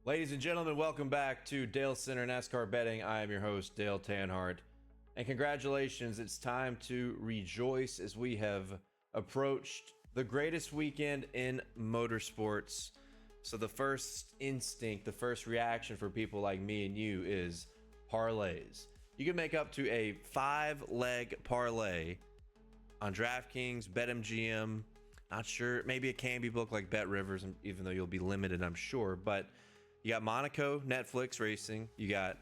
Ladies and gentlemen, welcome back to Dale Center NASCAR Betting. I am your host, Dale Tanhart. And congratulations, it's time to rejoice as we have approached the greatest weekend in motorsports. So the first instinct, the first reaction for people like me and you is parlays. You can make up to a 5-leg parlay on DraftKings, BetMGM, not sure, maybe a Canby book like Bet Rivers, even though you'll be limited, I'm sure. But you got Monaco, Netflix racing. You got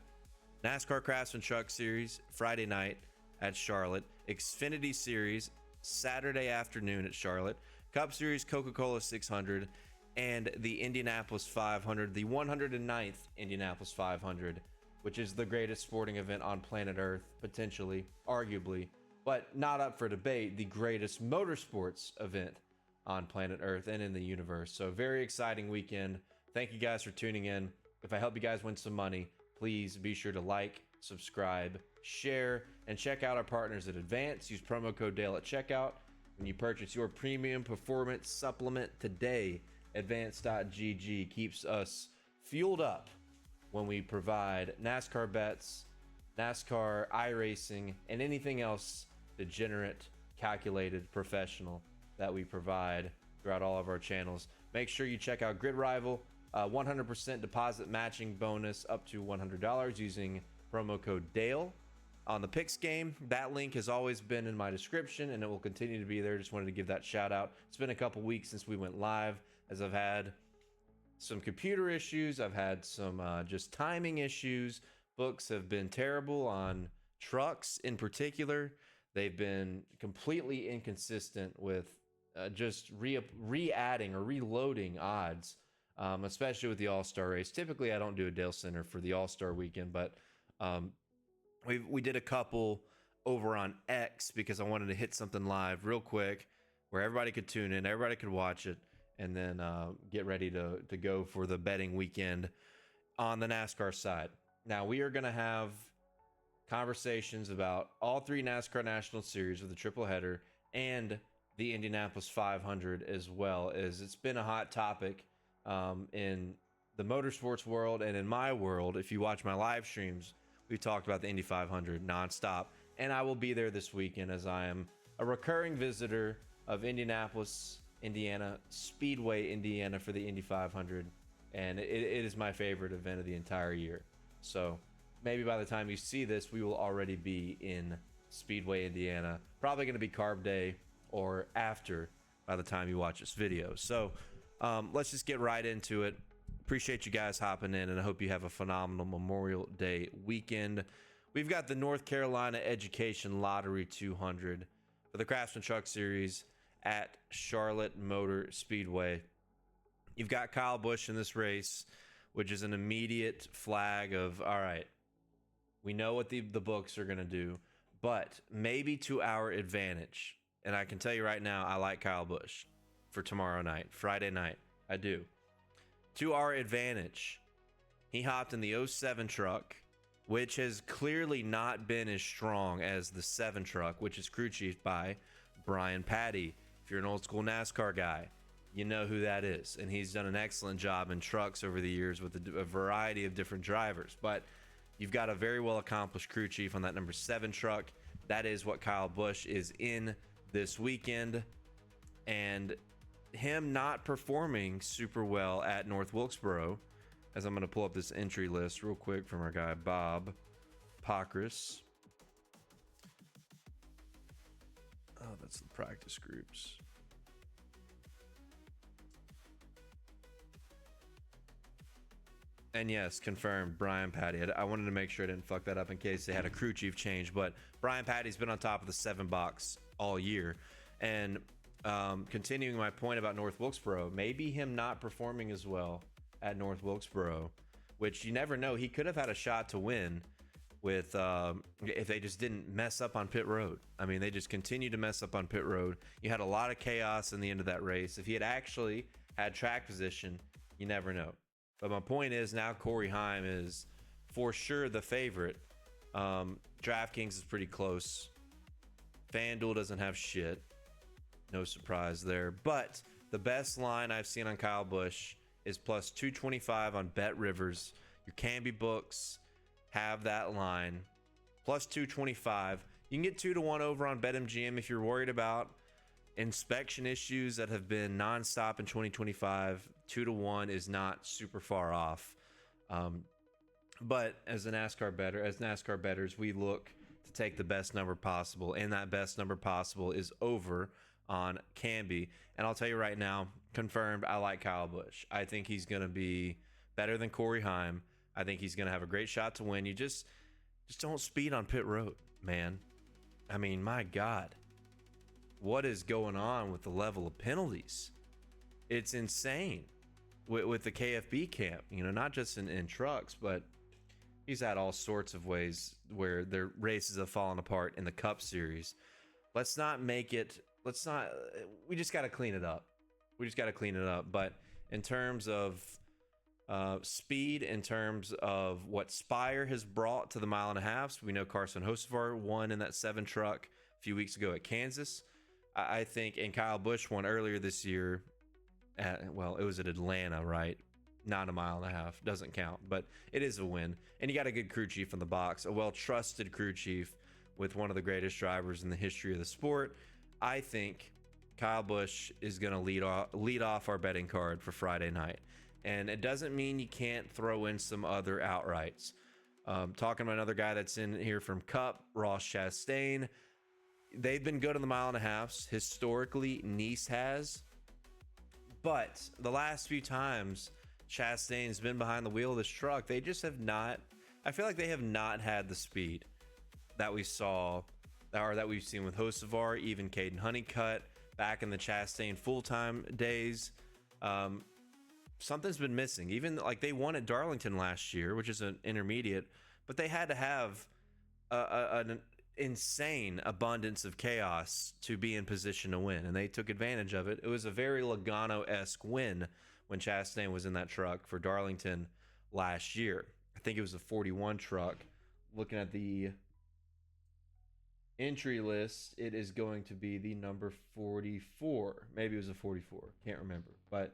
NASCAR Craftsman Truck Series Friday night at Charlotte. Xfinity Series Saturday afternoon at Charlotte. Cup Series Coca-Cola 600. And the Indianapolis 500, the 109th Indianapolis 500, which is the greatest sporting event on planet Earth, potentially, arguably, but not up for debate, the greatest motorsports event on planet Earth and in the universe. So very exciting weekend. Thank you guys for tuning in. If I help you guys win some money, please be sure to like, subscribe, share, and check out our partners at Advance. Use promo code DALE at checkout when you purchase your premium performance supplement today. Advance.gg keeps us fueled up when we provide NASCAR bets, NASCAR iRacing, and anything else degenerate, calculated, professional that we provide throughout all of our channels. Make sure you check out Grid Rival. 100% deposit matching bonus up to $100 using promo code DALE on the picks game. That link has always been in my description and it will continue to be there. Just wanted to give that shout out. It's been a couple weeks since we went live, as I've had some computer issues. I've had some just timing issues. Books have been terrible on trucks in particular. They've been completely inconsistent with just re-adding or reloading odds. Especially with the All-Star race. Typically, I don't do a Dale Center for the All-Star weekend, but we did a couple over on X because I wanted to hit something live real quick where everybody could tune in, everybody could watch it, and then get ready to go for the betting weekend on the NASCAR side. Now, we are going to have conversations about all three NASCAR National Series with the triple header and the Indianapolis 500 as well, as it's been a hot topic in the motorsports world and in my world. If you watch my live streams, we talked about the Indy 500 nonstop, and I will be there this weekend as I am a recurring visitor of Indianapolis, Indiana, Speedway, Indiana for the Indy 500, and it is my favorite event of the entire year. So maybe by the time you see this, we will already be in Speedway, Indiana. Probably going to be Carb Day or after by the time you watch this video. So let's just get right into it. Appreciate you guys hopping in, and I hope you have a phenomenal Memorial Day weekend. We've got the North Carolina Education Lottery 200 for the Craftsman Truck Series at Charlotte Motor Speedway. You've got Kyle Busch in this race, which is an immediate flag of, all right, we know what the books are going to do, but maybe to our advantage. And I can tell you right now, I like Kyle Busch for tomorrow night, Friday night. I do. To our advantage, he hopped in the 07 truck, which has clearly not been as strong as the 7 truck, which is crew chief by Brian Patty. If you're an old school NASCAR guy, you know who that is. And he's done an excellent job in trucks over the years with a variety of different drivers. But you've got a very well accomplished crew chief on that number 7 truck. That is what Kyle Busch is in this weekend. And him not performing super well at North Wilkesboro, as I'm going to pull up this entry list real quick from our guy Bob Pockrass. Oh, that's the practice groups. And yes, confirmed, Brian Patty. I wanted to make sure I didn't fuck that up in case they had a crew chief change, but Brian Patty's been on top of the 7 box all year. And continuing my point about North Wilkesboro, maybe him not performing as well at North Wilkesboro, which you never know. He could have had a shot to win with if they just didn't mess up on pit road. I mean, they just continued to mess up on pit road. You had a lot of chaos in the end of that race. If he had actually had track position, you never know. But my point is, now Corey Heim is for sure the favorite. DraftKings is pretty close. FanDuel doesn't have shit. No surprise there. But the best line I've seen on Kyle Busch is plus 225 on Bet Rivers. Your Canby books have that line plus 225. You can get 2-1 over on BetMGM if you're worried about inspection issues that have been nonstop in 2025. 2-1 is not super far off. But as NASCAR bettors, we look to take the best number possible, and that best number possible is over on Canby. And I'll tell you right now, confirmed, I like Kyle Busch. I think he's going to be better than Corey Heim. I think he's going to have a great shot to win. You just don't speed on pit road, man. I mean, my God, what is going on with the level of penalties? It's insane with the KFB camp, not just in trucks, but he's had all sorts of ways where their races have fallen apart in the Cup Series. We just got to clean it up. But in terms of speed, in terms of what Spire has brought to the mile and a half, we know Carson Hocevar won in that 7 truck a few weeks ago at Kansas. I think, and Kyle Busch won earlier this year it was at Atlanta, right? Not a mile and a half, doesn't count, but it is a win. And you got a good crew chief in the box, a well-trusted crew chief with one of the greatest drivers in the history of the sport. I think Kyle Busch is going to lead off our betting card for Friday night. And it doesn't mean you can't throw in some other outrights. Talking about another guy that's in here from Cup, Ross Chastain. They've been good on the mile and a halves. Historically, Nice has. But the last few times Chastain's been behind the wheel of this truck, they just have not. I feel like they have not had the speed that we saw, or that we've seen with Hocevar, even Caden Honeycutt back in the Chastain full-time days. Something's been missing. Even like they won at Darlington last year, which is an intermediate, but they had to have an insane abundance of chaos to be in position to win, and they took advantage of it. It was a very Logano-esque win when Chastain was in that truck for Darlington last year. I think it was a 41 truck. Looking at the entry list, it is going to be the number 44. Maybe it was a 44. Can't remember. But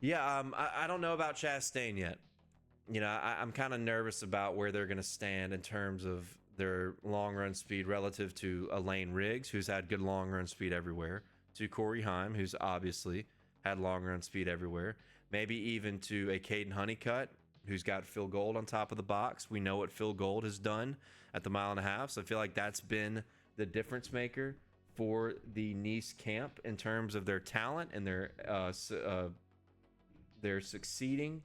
yeah, I don't know about Chastain yet. I'm kind of nervous about where they're going to stand in terms of their long run speed relative to Elaine Riggs, who's had good long run speed everywhere, to Corey Heim, who's obviously had long run speed everywhere, maybe even to a Caden Honeycutt, who's got Phil Gold on top of the box. We know what Phil Gold has done at the mile and a half, so I feel like that's been the difference maker for the Nice camp in terms of their talent and their succeeding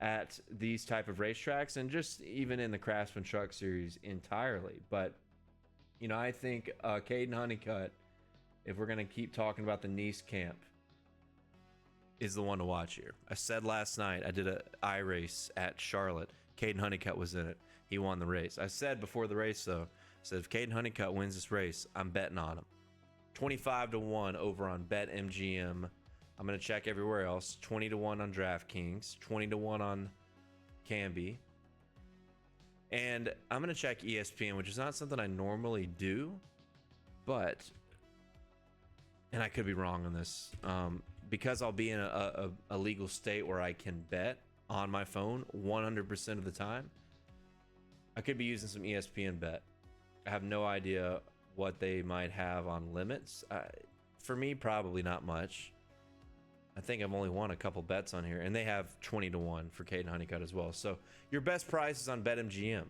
at these type of racetracks, and just even in the Craftsman Truck Series entirely. But I think Caden Honeycutt, if we're going to keep talking about the Nice camp, is the one to watch here. I said last night, I did an iRace at Charlotte. Caden Honeycutt was in it. He won the race. I said before the race, though, I said if Caden Honeycutt wins this race, I'm betting on him. 25-1 over on BetMGM. I'm going to check everywhere else. 20-1 on DraftKings. 20-1 on Canby. And I'm going to check ESPN, which is not something I normally do. But, and I could be wrong on this, because I'll be in a legal state where I can bet on my phone 100% of the time, I could be using some ESPN bet. I have no idea what they might have on limits. For me, probably not much. I think I've only won a couple bets on here, and they have 20-1 for Caden Honeycutt as well. So your best price is on BetMGM,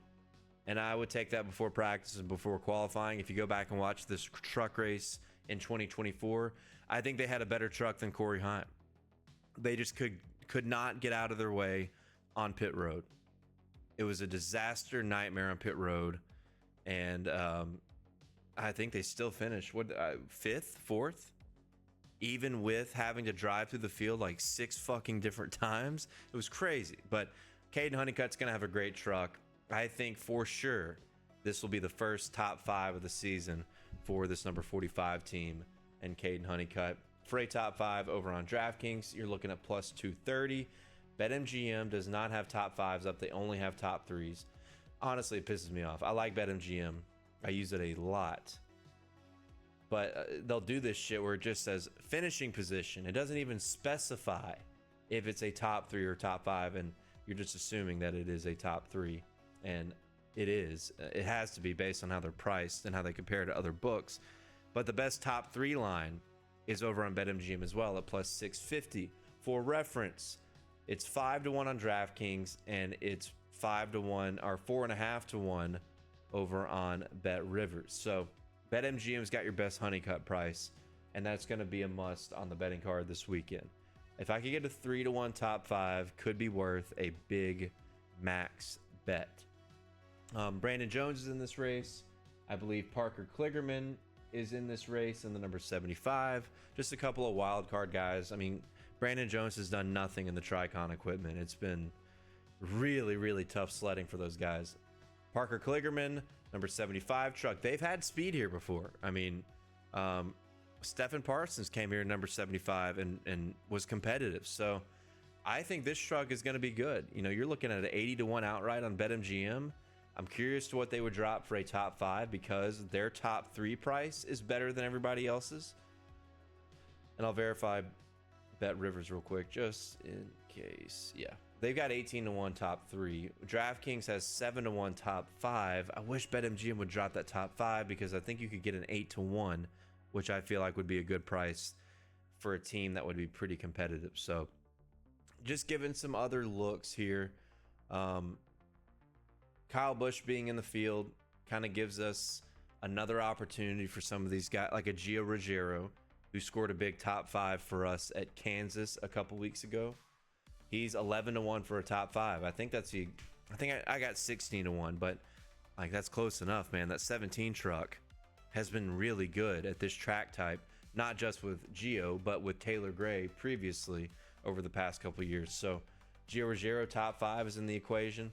and I would take that before practice and before qualifying. If you go back and watch this truck race in 2024, I think they had a better truck than Corey Heim. They just could not get out of their way on pit road. It was a disaster nightmare on pit road, and I think they still finished fifth, fourth. Even with having to drive through the field like 6 fucking different times. It was crazy. But Caden Honeycutt's going to have a great truck. I think for sure this will be the first top 5 of the season for this number 45 team and Caden Honeycutt. For a top 5 over on DraftKings, you're looking at plus 230. BetMGM does not have top 5s up. They only have top 3s. Honestly, it pisses me off. I like BetMGM. I use it a lot. But they'll do this shit where it just says finishing position. It doesn't even specify if it's a top 3 or top 5, and you're just assuming that it is a top 3, and it is. It has to be based on how they're priced and how they compare to other books. But the best top 3 line is over on BetMGM as well at plus 650. For reference, it's 5-1 on DraftKings, and it's 5-1 or 4.5-1 over on BetRivers. So BetMGM's got your best honey cut price, and that's going to be a must on the betting card this weekend. If I could get a 3-1 top 5, could be worth a big max bet. Brandon Jones is in this race. I believe Parker Kligerman is in this race in the number 75. Just a couple of wild card guys. I mean, Brandon Jones has done nothing in the Tricon equipment. It's been really, really tough sledding for those guys. Parker Kligerman, number 75 truck. They've had speed here before. I mean, Stephen Parsons came here number 75 and was competitive. So I think this truck is going to be good. You know, you're looking at an 80-1 outright on BetMGM. I'm curious to what they would drop for a top 5 because their top 3 price is better than everybody else's. And I'll verify BetRivers real quick just in case. Yeah, they've got 18-1 top 3. DraftKings has 7-1 top 5. I wish BetMGM would drop that top 5 because I think you could get an 8-1, which I feel like would be a good price for a team that would be pretty competitive. So just giving some other looks here. Kyle Busch being in the field kind of gives us another opportunity for some of these guys, like a Gio Ruggiero, who scored a big top 5 for us at Kansas a couple weeks ago. He's 11-1 for a top 5. I think that's I got 16-1, but like that's close enough, man. That 17 truck has been really good at this track type, not just with Gio, but with Taylor Gray previously over the past couple years. So Gio Ruggiero top 5 is in the equation.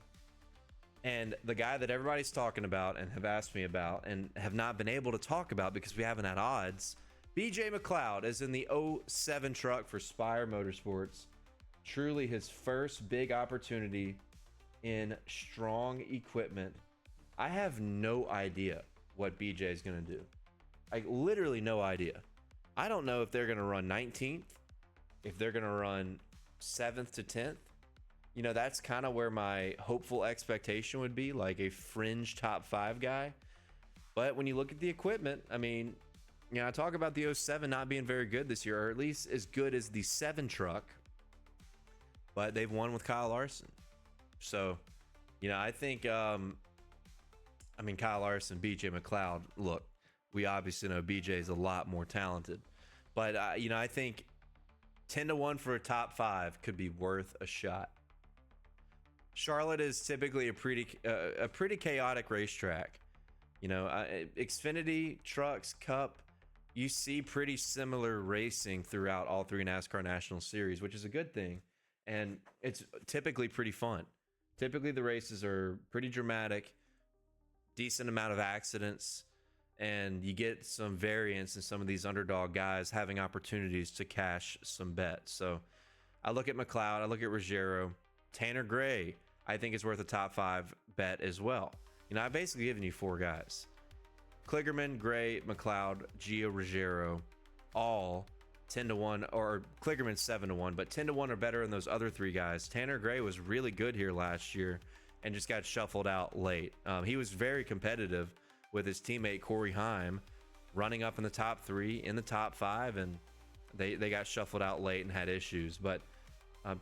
And the guy that everybody's talking about and have asked me about and have not been able to talk about because we haven't had odds, BJ McLeod is in the 07 truck for Spire Motorsports. Truly his first big opportunity in strong equipment. I have no idea what BJ is going to do. Like literally no idea. I don't know if they're going to run 19th, if they're going to run 7th to 10th. You know, that's kind of where my hopeful expectation would be, like a fringe top 5 guy. But when you look at the equipment, I mean, you know, I talk about the 07 not being very good this year, or at least as good as the 7 truck. But they've won with Kyle Larson. So, you know, I think, Kyle Larson, BJ McLeod, look, we obviously know BJ is a lot more talented. But, you know, I think 10-1 for a top 5 could be worth a shot. Charlotte is typically a pretty chaotic racetrack. You know, Xfinity, Trucks, Cup, you see pretty similar racing throughout all 3 NASCAR National Series, which is a good thing. And it's typically pretty fun. Typically the races are pretty dramatic, decent amount of accidents, and you get some variance in some of these underdog guys having opportunities to cash some bets. So I look at McLeod, I look at Ruggiero, Tanner Gray, I think is worth a top 5 bet as well. You know, I've basically given you 4 guys. Kligerman, Gray, McLeod, Gio Ruggiero, all 10-1, or Kligerman 7-1, but 10-1 or better than those other 3 guys. Tanner Gray was really good here last year and just got shuffled out late. He was very competitive with his teammate Corey Heim, running up in the top 3, in the top 5, and they got shuffled out late and had issues. But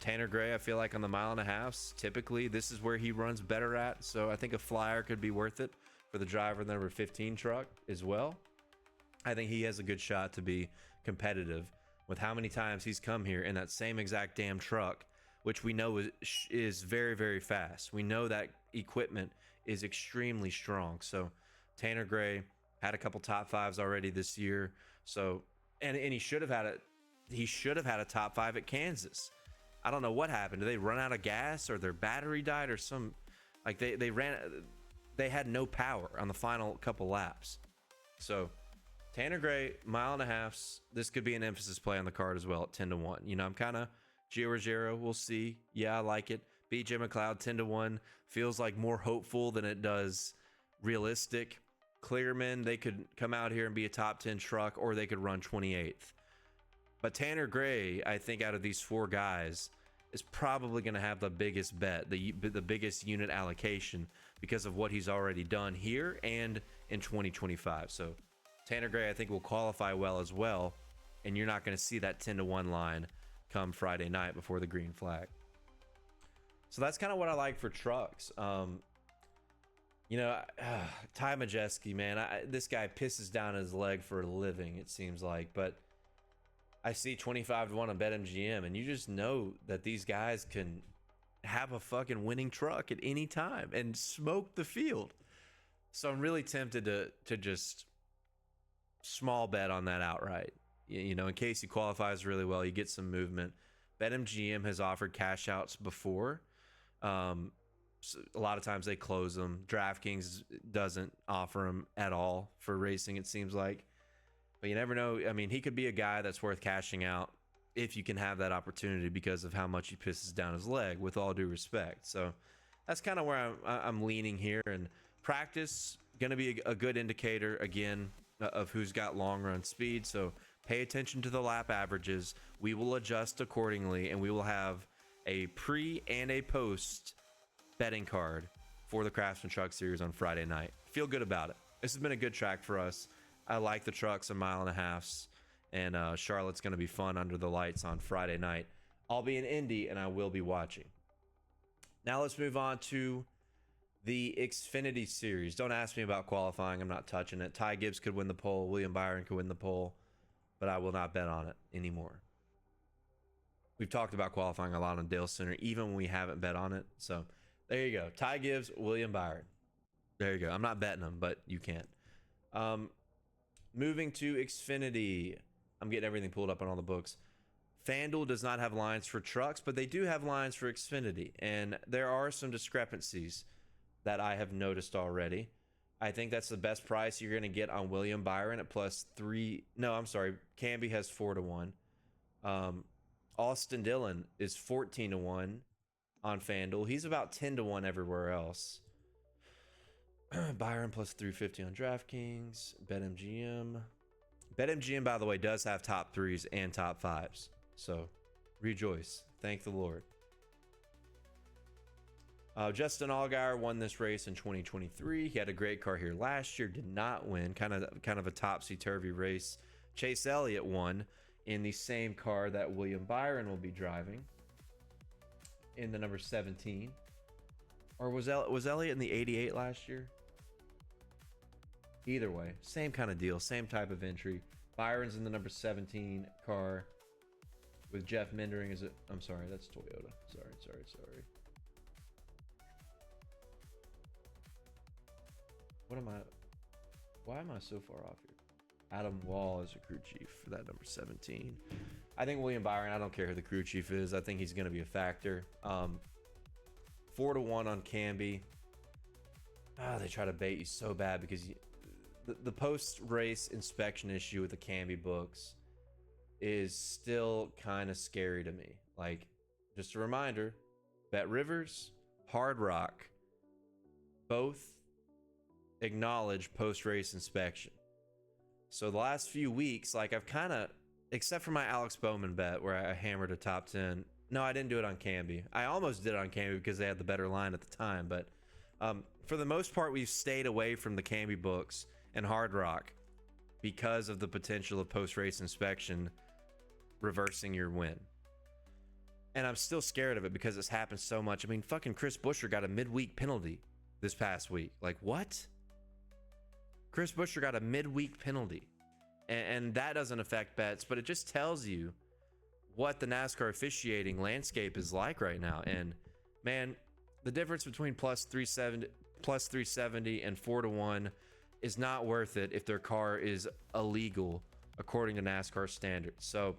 Tanner Gray, I feel like on the 1.5 miles, typically this is where he runs better at. So I think a flyer could be worth it for the driver in the number 15 truck as well. I think he has a good shot to be competitive with how many times he's come here in that same exact damn truck, which we know is very, very fast. We know that equipment is extremely strong. So Tanner Gray had a couple top 5s already this year. So, and he should have had a top 5 at Kansas. I don't know what happened. Did they run out of gas or their battery died or some, like they had no power on the final couple laps. So Tanner Gray, 1.5 miles. This could be an emphasis play on the card as well at 10-1. You know, I'm kind of Gio Ruggiero. We'll see. Yeah, I like it. BJ McLeod 10-1 feels like more hopeful than it does realistic. Kligerman, they could come out here and be a top 10 truck, or they could run 28th. But Tanner Gray, I think out of these 4 guys, is probably going to have the biggest bet, the biggest unit allocation because of what he's already done here and in 2025. So Tanner Gray, I think, will qualify well as well, and you're not going to see that 10-1 line come Friday night before the green flag. So that's kind of what I like for trucks. You know, Ty Majeski, man, this guy pisses down his leg for a living, it seems like. But I see 25-1 on BetMGM, and you just know that these guys can have a fucking winning truck at any time and smoke the field. So I'm really tempted to just small bet on that outright. You know, in case he qualifies really well, you get some movement. BetMGM has offered cash outs before. So a lot of times they close them. DraftKings doesn't offer them at all for racing, it seems like. But you never know. I mean, he could be a guy that's worth cashing out if you can have that opportunity because of how much he pisses down his leg, with all due respect. So that's kind of where I'm leaning here. And practice, going to be a good indicator, again, of who's got long run speed. So pay attention to the lap averages. We will adjust accordingly, and we will have a pre and a post betting card for the Craftsman Truck Series on Friday night. Feel good about it. This has been a good track for us. I like the trucks, 1.5 miles, and Charlotte's going to be fun under the lights on Friday night. I'll be in Indy, and I will be watching. Now let's move on to the Xfinity Series. Don't ask me about qualifying. I'm not touching it. Ty Gibbs could win the pole. William Byron could win the pole, but I will not bet on it anymore. We've talked about qualifying a lot on Dale Center, even when we haven't bet on it. So there you go. Ty Gibbs, William Byron. There you go. I'm not betting them, but you can. Moving to Xfinity. I'm getting everything pulled up on all the books. FanDuel does not have lines for trucks, but they do have lines for Xfinity. And there are some discrepancies that I have noticed already. I think that's the best price you're going to get on William Byron at +3. No, I'm sorry. Canby has 4-1. Austin Dillon is 14-1 on FanDuel. He's about 10-1 everywhere else. Byron +350 on DraftKings. BetMGM. BetMGM, by the way, does have top 3s and top 5s. So rejoice. Thank the Lord. Justin Allgaier won this race in 2023. He had a great car here last year. Did not win. Kind of a topsy-turvy race. Chase Elliott won in the same car that William Byron will be driving, in the number 17. Or was Elliott in the 88 last year? Either way, same kind of deal, same type of entry. Byron's in the number 17 car with Jeff Mindering as I'm sorry, that's Toyota. Sorry. Why am I so far off here? Adam Wall is a crew chief for that number 17. I think William Byron, I don't care who the crew chief is. I think he's going to be a factor. 4-1 on Canby. They try to bait you so bad because the post-race inspection issue with the Canby books is still kind of scary to me. Like, just a reminder, Bet Rivers, Hard Rock, both acknowledge post-race inspection. So the last few weeks, like, I've kind of, except for my Alex Bowman bet where I hammered a top 10. No, I didn't do it on Canby. I almost did it on Canby because they had the better line at the time. But for the most part, we've stayed away from the Canby books and Hard Rock because of the potential of post-race inspection reversing your win. And I'm still scared of it because it's happened so much. I mean, fucking Chris Buescher got a midweek penalty this past week. Like, what? Chris Buescher got a midweek penalty. And that doesn't affect bets, but it just tells you what the NASCAR officiating landscape is like right now. And man, the difference between +370 and 4-1 is not worth it if their car is illegal according to NASCAR standards. So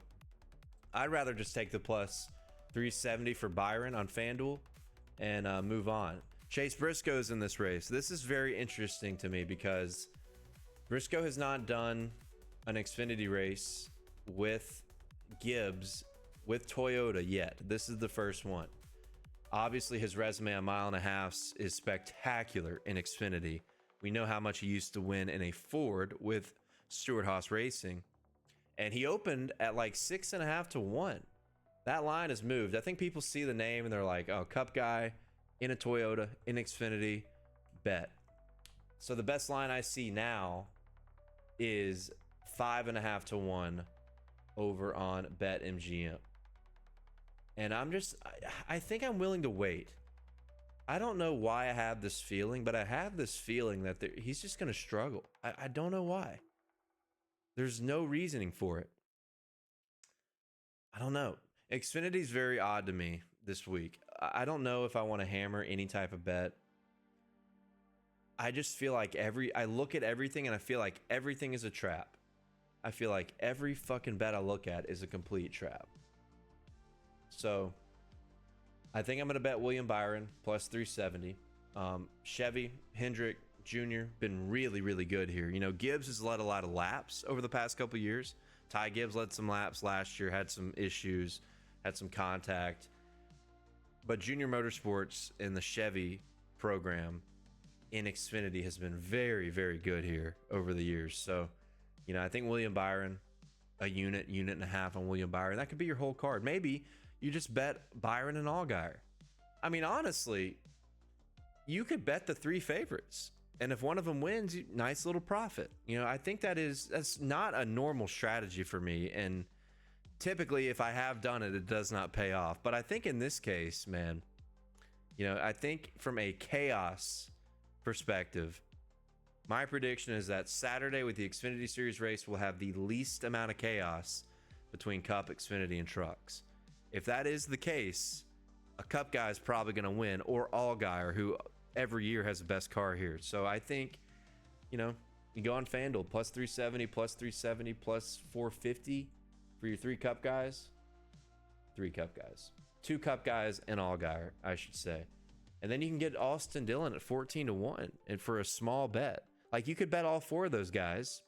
I'd rather just take the +370 for Byron on FanDuel and move on. Chase Briscoe's in this race. This is very interesting to me because Briscoe has not done an Xfinity race with Gibbs with Toyota yet. This is the first one. Obviously, his resume a 1.5 miles is spectacular in Xfinity. We know how much he used to win in a Ford with Stewart-Haas Racing. And he opened at like 6.5 to 1. That line has moved. I think people see the name and they're like, oh, Cup guy in a Toyota, in Xfinity, bet. So the best line I see now is 5.5 to 1 over on BetMGM. And I think I'm willing to wait. I don't know why I have this feeling, but I have this feeling that he's just going to struggle. I don't know why. There's no reasoning for it. I don't know. Xfinity's very odd to me this week. I don't know if I want to hammer any type of bet. I just feel like I look at everything and I feel like everything is a trap. I feel like every fucking bet I look at is a complete trap. So I think I'm going to bet William Byron plus 370. Chevy, Hendrick Jr. been really, really good here. You know, Gibbs has led a lot of laps over the past couple years. Ty Gibbs led some laps last year, had some issues, had some contact. But Junior Motorsports in the Chevy program in Xfinity has been very, very good here over the years. So, you know, I think William Byron, a unit and a half on William Byron, that could be your whole card. Maybe you just bet Byron and Allgaier. I mean, honestly, you could bet the three favorites. And if one of them wins, nice little profit. You know, I think that's not a normal strategy for me. And typically, if I have done it, it does not pay off. But I think in this case, man, you know, I think from a chaos perspective, my prediction is that Saturday with the Xfinity Series race will have the least amount of chaos between Cup, Xfinity, and trucks. If that is the case, a Cup guy is probably going to win, or Allgaier, who every year has the best car here. So I think, you know, you go on FanDuel, plus 370, plus 370, plus 450 for your 3 Cup guys. 3 Cup guys. 2 Cup guys and Allgaier, I should say. And then you can get Austin Dillon at 14 to 1, and for a small bet. Like, you could bet all 4 of those guys,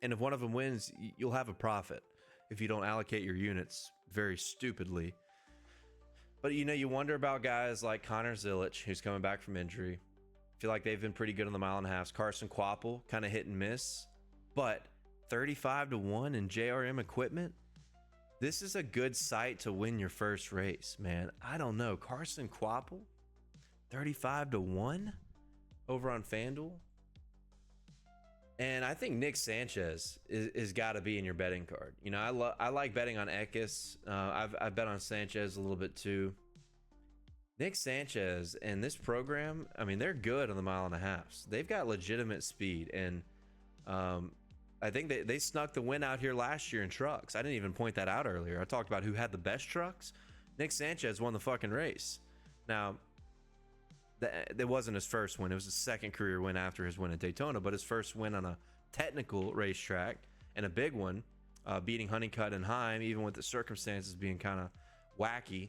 and if one of them wins, you'll have a profit if you don't allocate your units very stupidly. But, you know, you wonder about guys like Connor Zilic, who's coming back from injury. Feel like they've been pretty good on the mile and a half. Carson Quapple, kind of hit and miss. But 35 to 1 in JRM equipment, this is a good site to win your first race, man. I don't know. Carson Quapple, 35 to 1 over on FanDuel. And I think Nick Sanchez is got to be in your betting card. You know, I like betting on Eckes. I've bet on Sanchez a little bit too. Nick Sanchez and this program, I mean, they're good on the mile and a half. They've got legitimate speed. And I think they snuck the win out here last year in trucks. I didn't even point that out earlier. I talked about who had the best trucks. Nick Sanchez won the fucking race. Now, that wasn't his first win. It was his second career win after his win at Daytona, but his first win on a technical racetrack, and a big one, beating Honeycutt and Heim, even with the circumstances being kind of wacky.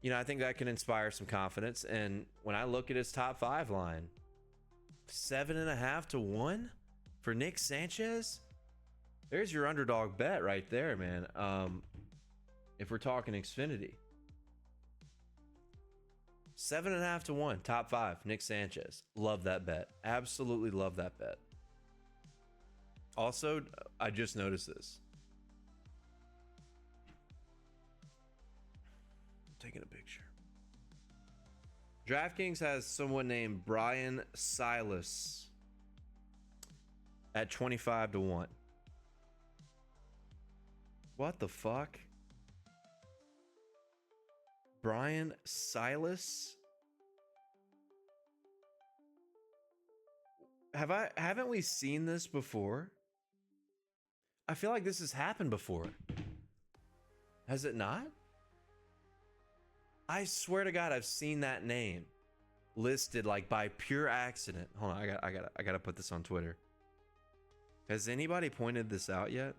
You know, I think that can inspire some confidence. And when I look at his top 5 line, 7.5 to 1 for Nick Sanchez, there's your underdog bet right there, man. If we're talking Xfinity. 7.5 to 1, top 5, Nick Sanchez. Love that bet. Absolutely love that bet. Also, I just noticed this. I'm taking a picture. DraftKings has someone named Brian Silas at 25 to 1. What the fuck? Brian Silas? Haven't we seen this before? I feel like this has happened before. Has it not? I swear to God, I've seen that name listed like by pure accident. Hold on, I gotta put this on Twitter. Has anybody pointed this out yet?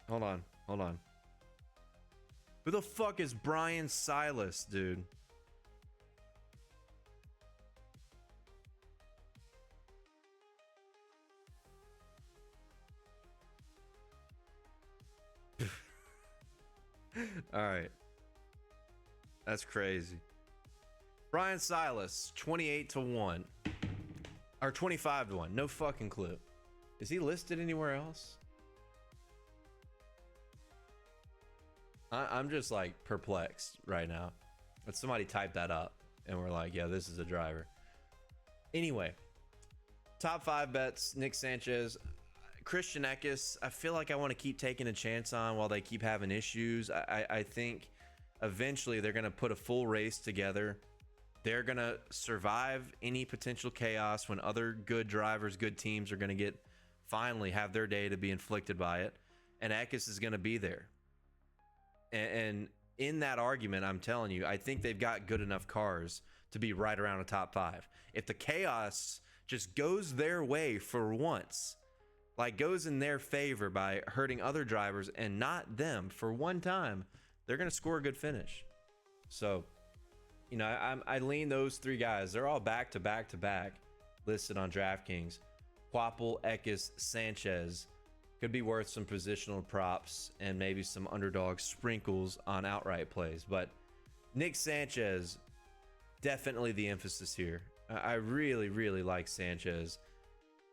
Hold on. Who the fuck is Brian Silas, dude? All right. That's crazy. Brian Silas, 28-1. Or 25-1. No fucking clue. Is he listed anywhere else? I'm just like perplexed right now. But somebody typed that up and we're like, yeah, this is a driver. Anyway, top 5 bets: Nick Sanchez, Christian Eckes. I feel like I want to keep taking a chance on while they keep having issues. I think eventually they're going to put a full race together. They're going to survive any potential chaos when other good drivers, good teams are going to finally have their day to be inflicted by it. And Eckes is going to be there. And in that argument, I'm telling you, I think they've got good enough cars to be right around a top 5. If the chaos just goes their way for once, like goes in their favor by hurting other drivers and not them for one time, they're going to score a good finish. So, you know, I lean those 3 guys. They're all back to back to back listed on DraftKings. Quapple, Eckes, Sanchez could be worth some positional props and maybe some underdog sprinkles on outright plays. But Nick Sanchez, definitely the emphasis here. I really, really like Sanchez.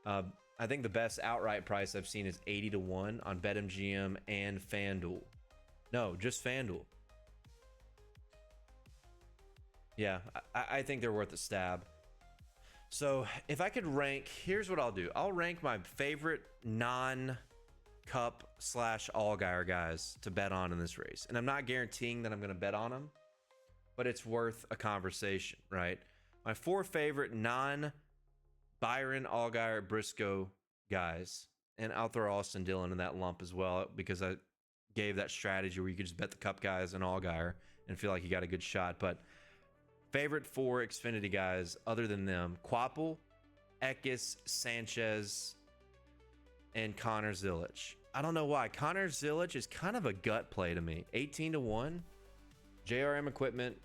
I think the best outright price I've seen is 80-1 on BetMGM and FanDuel. No, just FanDuel. Yeah, I think they're worth a stab. So if I could rank, here's what I'll do. I'll rank my favorite non-Cup / Allgaier guys to bet on in this race. And I'm not guaranteeing that I'm going to bet on them, but it's worth a conversation, right? My 4 favorite non-Byron, Allgaier, Briscoe guys. And I'll throw Austin Dillon in that lump as well, because I gave that strategy where you could just bet the Cup guys and Allgaier and feel like you got a good shot. But favorite 4 Xfinity guys other than them: Quapple, Eckes, Sanchez, and Connor Zilisch. I don't know why. Connor Zilisch is kind of a gut play to me. 18-1. JRM equipment,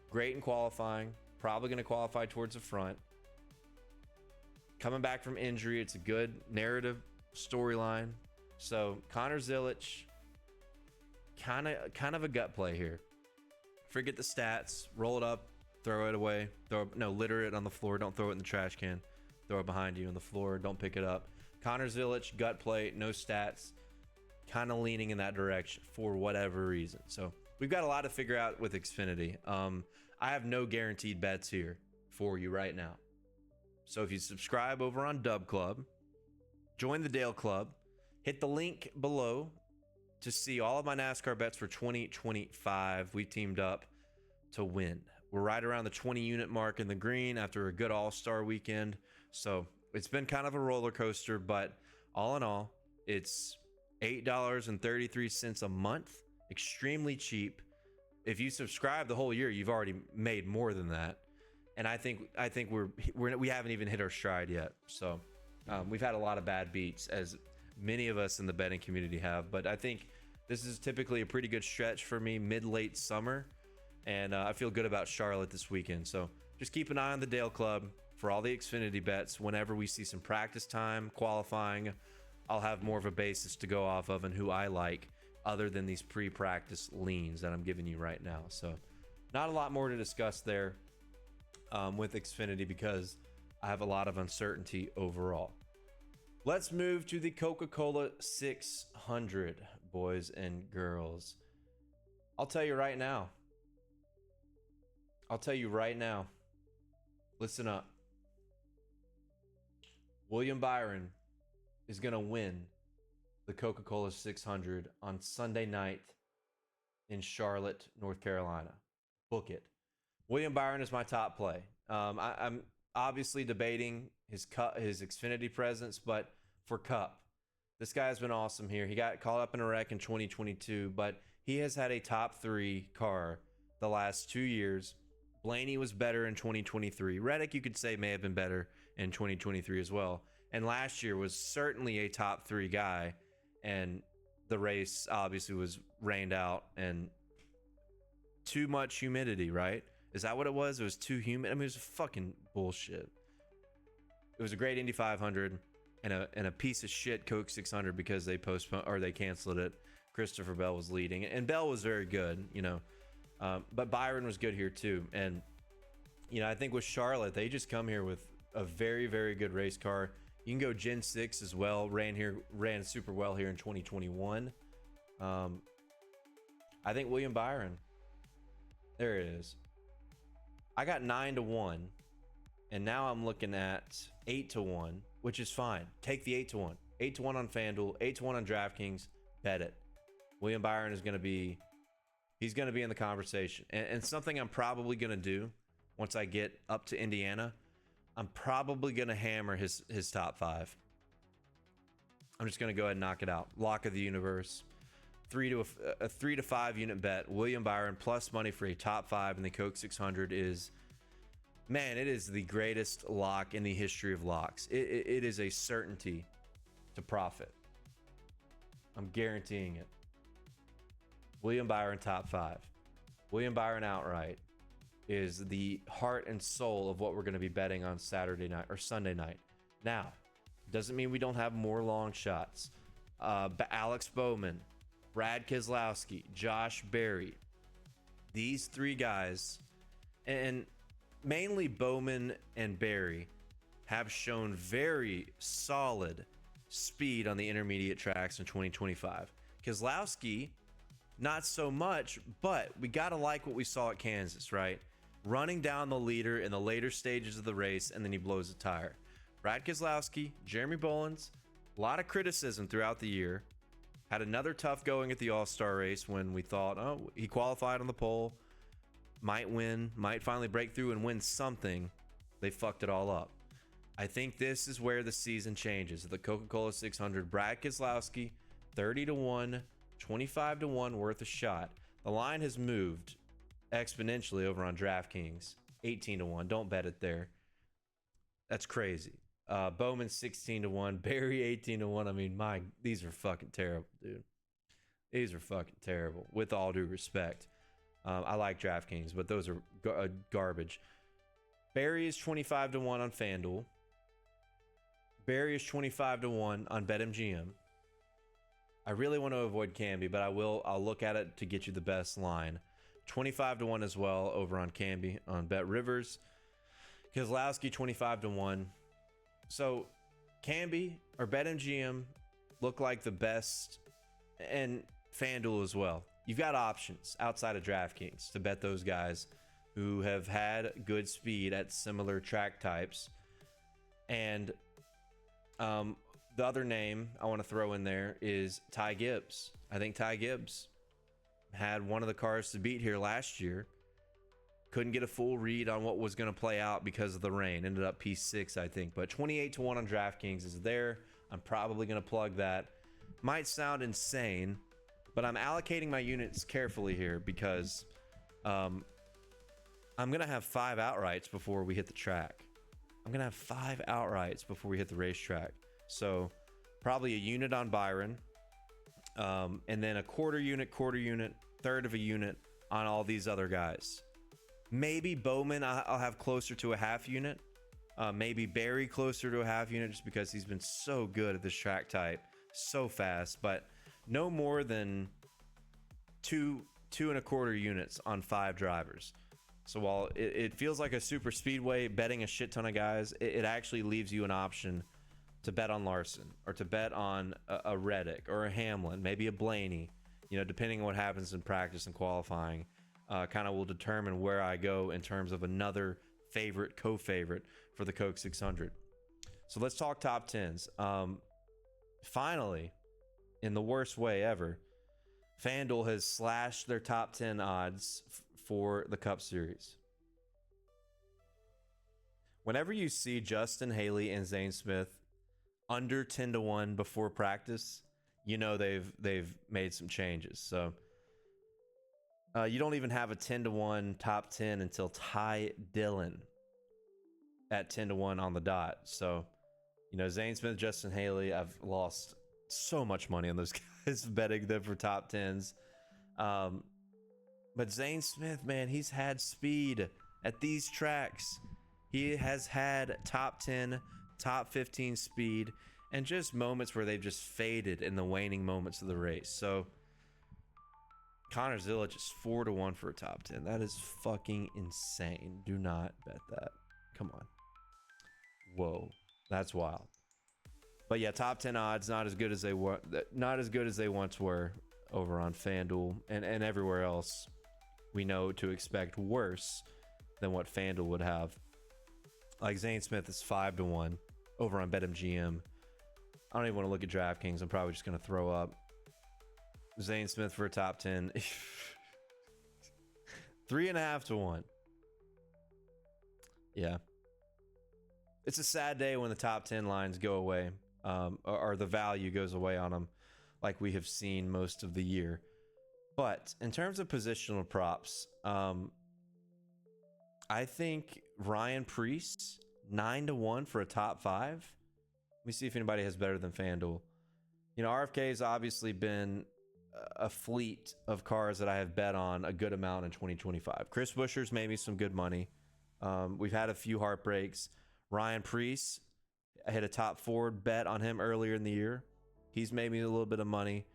great in qualifying. Probably going to qualify towards the front. Coming back from injury, it's a good narrative storyline. So Connor Zilisch, kind of a gut play here. Forget the stats. Roll it up. Throw it away. Litter it on the floor. Don't throw it in the trash can. Throw it behind you on the floor. Don't pick it up. Connor Zilisch, gut play, no stats. Kind of leaning in that direction for whatever reason. So we've got a lot to figure out with Xfinity. I have no guaranteed bets here for you right now. So if you subscribe over on Dub Club, join the Dale Club, hit the link below to see all of my NASCAR bets for 2025. We teamed up to win. We're right around the 20 unit mark in the green after a good all-star weekend. So it's been kind of a roller coaster, but all in all, it's $8.33 a month. Extremely cheap. If you subscribe the whole year, you've already made more than that. And I think we haven't even hit our stride yet. So we've had a lot of bad beats, as many of us in the betting community have. But I think this is typically a pretty good stretch for me mid-late summer. And I feel good about Charlotte this weekend. So just keep an eye on the Dale Club for all the Xfinity bets. Whenever we see some practice time, qualifying, I'll have more of a basis to go off of and who I like, other than these pre-practice leans that I'm giving you right now. So not a lot more to discuss there with Xfinity, because I have a lot of uncertainty overall. Let's move to the Coca-Cola 600, boys and girls. I'll tell you right now. Listen up. William Byron is going to win the Coca-Cola 600 on Sunday night in Charlotte, North Carolina. Book it. William Byron is my top play. I'm obviously debating his Xfinity presence, but for Cup, this guy's been awesome here. He got caught up in a wreck in 2022, but he has had a top 3 car the last 2 years. Blaney was better in 2023. Reddick, you could say, may have been better in 2023 as well. And last year was certainly a top 3 guy. And the race obviously was rained out and too much humidity, right? Is that what it was? It was too humid. I mean, it was fucking bullshit. It was a great Indy 500 and a piece of shit Coke 600 because they postponed or they canceled it. Christopher Bell was leading, and Bell was very good, but Byron was good here too. And I think with Charlotte, they just come here with a very, very good race car. You can go Gen 6 as well. Ran super well here in 2021. I think William Byron. There it is. I got 9-1, and now I'm looking at 8-1, which is fine. Take the 8-1. 8-1 on FanDuel, 8-1 on DraftKings. Bet it. William Byron is going to be, he's going to be in the conversation. And something I'm probably going to do once I get up to Indiana, I'm probably going to hammer his top 5. I'm just going to go ahead and knock it out. Lock of the universe. A 3 to 5 unit bet. William Byron plus money for a top 5 in the Coke 600 is, man, it is the greatest lock in the history of locks. It is a certainty to profit. I'm guaranteeing it. William Byron top 5. William Byron outright is the heart and soul of what we're going to be betting on Saturday night or Sunday night. Now, doesn't mean we don't have more long shots. Alex Bowman, Brad Keselowski, Josh Berry. These 3 guys, and mainly Bowman and Berry, have shown very solid speed on the intermediate tracks in 2025. Keselowski, not so much, but we got to like what we saw at Kansas, right? Running down the leader in the later stages of the race, and then he blows a tire. Brad Keselowski, Jeremy Bullins, a lot of criticism throughout the year. Had another tough going at the All-Star race when we thought, oh, he qualified on the pole, might win, might finally break through and win something. They fucked it all up. I think this is where the season changes. The Coca-Cola 600, Brad Keselowski, 30-1, 25-1 worth a shot. The line has moved exponentially over on DraftKings, 18-1. Don't bet it there. That's crazy. Bowman 16-1, Barry 18-1. I mean, these are fucking terrible, dude. These are fucking terrible. With all due respect, I like DraftKings, but those are garbage. Barry is 25-1 on FanDuel. Barry is 25-1 on BetMGM. I really want to avoid Canby, but I'll look at it to get you the best line. 25-1 as well over on Canby on Bet Rivers. Keselowski 25-1. So Canby or BetMGM look like the best, and FanDuel as well. You've got options outside of DraftKings to bet those guys who have had good speed at similar track types. And the other name I want to throw in there is Ty Gibbs. I think Ty Gibbs had one of the cars to beat here last year. Couldn't get a full read on what was going to play out because of the rain. Ended up P6, I think. But 28-1 on DraftKings is there. I'm probably going to plug that. Might sound insane, but I'm allocating my units carefully here because I'm going to have 5 outrights before we hit the track. I'm going to have 5 outrights before we hit the racetrack. So probably a unit on Byron, and then a quarter unit, third of a unit on all these other guys. Maybe Bowman I'll have closer to a half unit. Maybe Barry closer to a half unit just because he's been so good at this track type, so fast, but no more than two and a quarter units on 5 drivers. So while it feels like a super speedway betting a shit ton of guys, it actually leaves you an option to bet on Larson or to bet on a Reddick or a Hamlin, maybe a Blaney, depending on what happens in practice and qualifying. Kind of will determine where I go in terms of another co-favorite for the Coke 600. So let's talk top 10s. Finally, in the worst way ever, FanDuel has slashed their top 10 odds for the Cup Series. Whenever you see Justin Haley and Zane Smith under 10-1 before practice, they've made some changes. So you don't even have a 10-1 top 10 until Ty Dillon at 10-1 on the dot. So, Zane Smith, Justin Haley, I've lost so much money on those guys betting them for top 10s. But Zane Smith, man, he's had speed at these tracks. He has had top 10, top 15 speed, and just moments where they've just faded in the waning moments of the race. So Connor Zilic is 4-1 for a top 10. That is fucking insane. Do not bet that. Come on. Whoa, that's wild. But yeah, top 10 odds not as good as they were, not as good as they once were over on FanDuel and everywhere else. We know to expect worse than what FanDuel would have. Like Zane Smith is 5-1 over on BetMGM. I don't even want to look at DraftKings. I'm probably just going to throw up. Zane Smith for a top 10. 3.5 to 1. Yeah. It's a sad day when the top 10 lines go away, or the value goes away on them, like we have seen most of the year. But in terms of positional props, I think Ryan Preece 9-1 for a top 5. Let me see if anybody has better than FanDuel. You know, RFK has obviously been a fleet of cars that I have bet on a good amount in 2025. Chris Buescher's made me some good money. We've had a few heartbreaks. Ryan Preece, I hit a top 4 bet on him earlier in the year. He's made me a little bit of money.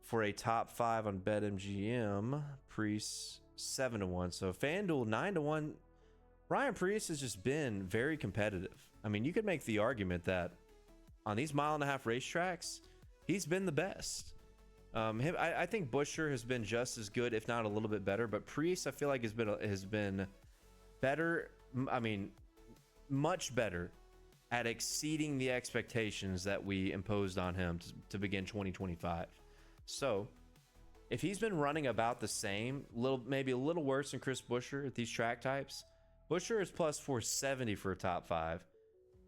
For a top 5 on BetMGM, Preece 7-1. So FanDuel 9-1. Ryan Preece has just been very competitive. I mean, you could make the argument that on these 1.5 mile racetracks, he's been the best. I think Buescher has been just as good, if not a little bit better. But Preece, I feel like has been better. I mean, much better at exceeding the expectations that we imposed on him to begin 2025. So if he's been running about the same, maybe a little worse than Chris Buescher at these track types, Buescher is plus 470 for a top 5,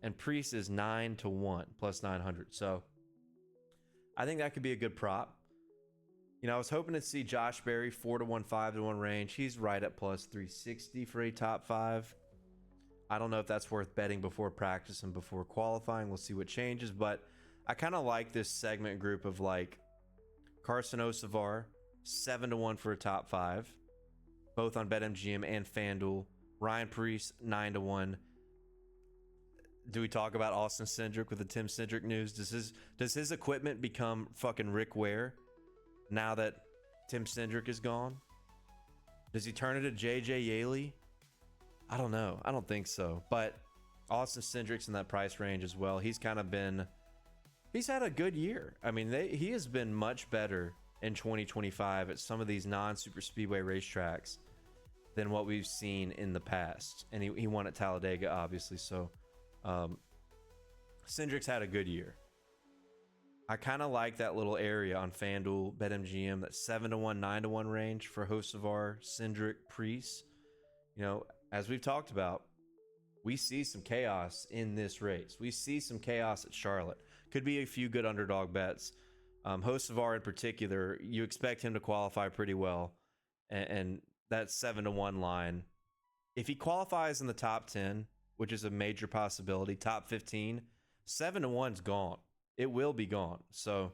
and Preece is 9-1 plus 900. So I think that could be a good prop. You know, I was hoping to see Josh Berry 4-1, 5-1 range. He's right at plus 360 for a top 5. I don't know if that's worth betting before practice and before qualifying. We'll see what changes, but I kind of like this segment group of like Carson Osavar 7-1 for a top 5, both on BetMGM and FanDuel. Ryan Preece 9-1. Do we talk about Austin Cindric with the Tim Cindric news? Does his equipment become fucking Rick Ware now that Tim Cindric is gone? Does he turn it to JJ Yaley? I don't know. I don't think so. But Austin Cindric's in that price range as well. He's had a good year. I mean, he has been much better in 2025 at some of these non-super speedway racetracks than what we've seen in the past. And he won at Talladega, obviously. So Cindric's had a good year. I kind of like that little area on FanDuel, BetMGM, that 7-1, 9-1 range for Hocevar, Cindric, Preece. You know, as we've talked about, we see some chaos in this race. We see some chaos at Charlotte. Could be a few good underdog bets. Hocevar in particular, you expect him to qualify pretty well. And that 7-1 line, if he qualifies in the top 10, which is a major possibility, top 15, 7-1's gone. It will be gone. So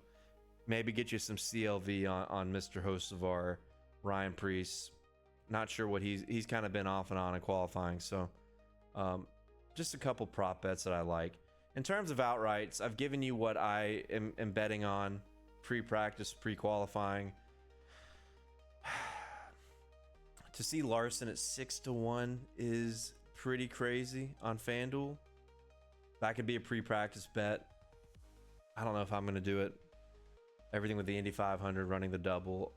maybe get you some CLV on Mr. Hocevar, Ryan Preece. Not sure what he's kind of been off and on in qualifying. So just a couple prop bets that I like. In terms of outrights, I've given you what I am betting on pre-practice, pre-qualifying. To see Larson at 6-1 is pretty crazy on FanDuel. That could be a pre-practice bet. I don't know if I'm going to do it. Everything with the Indy 500 running the double.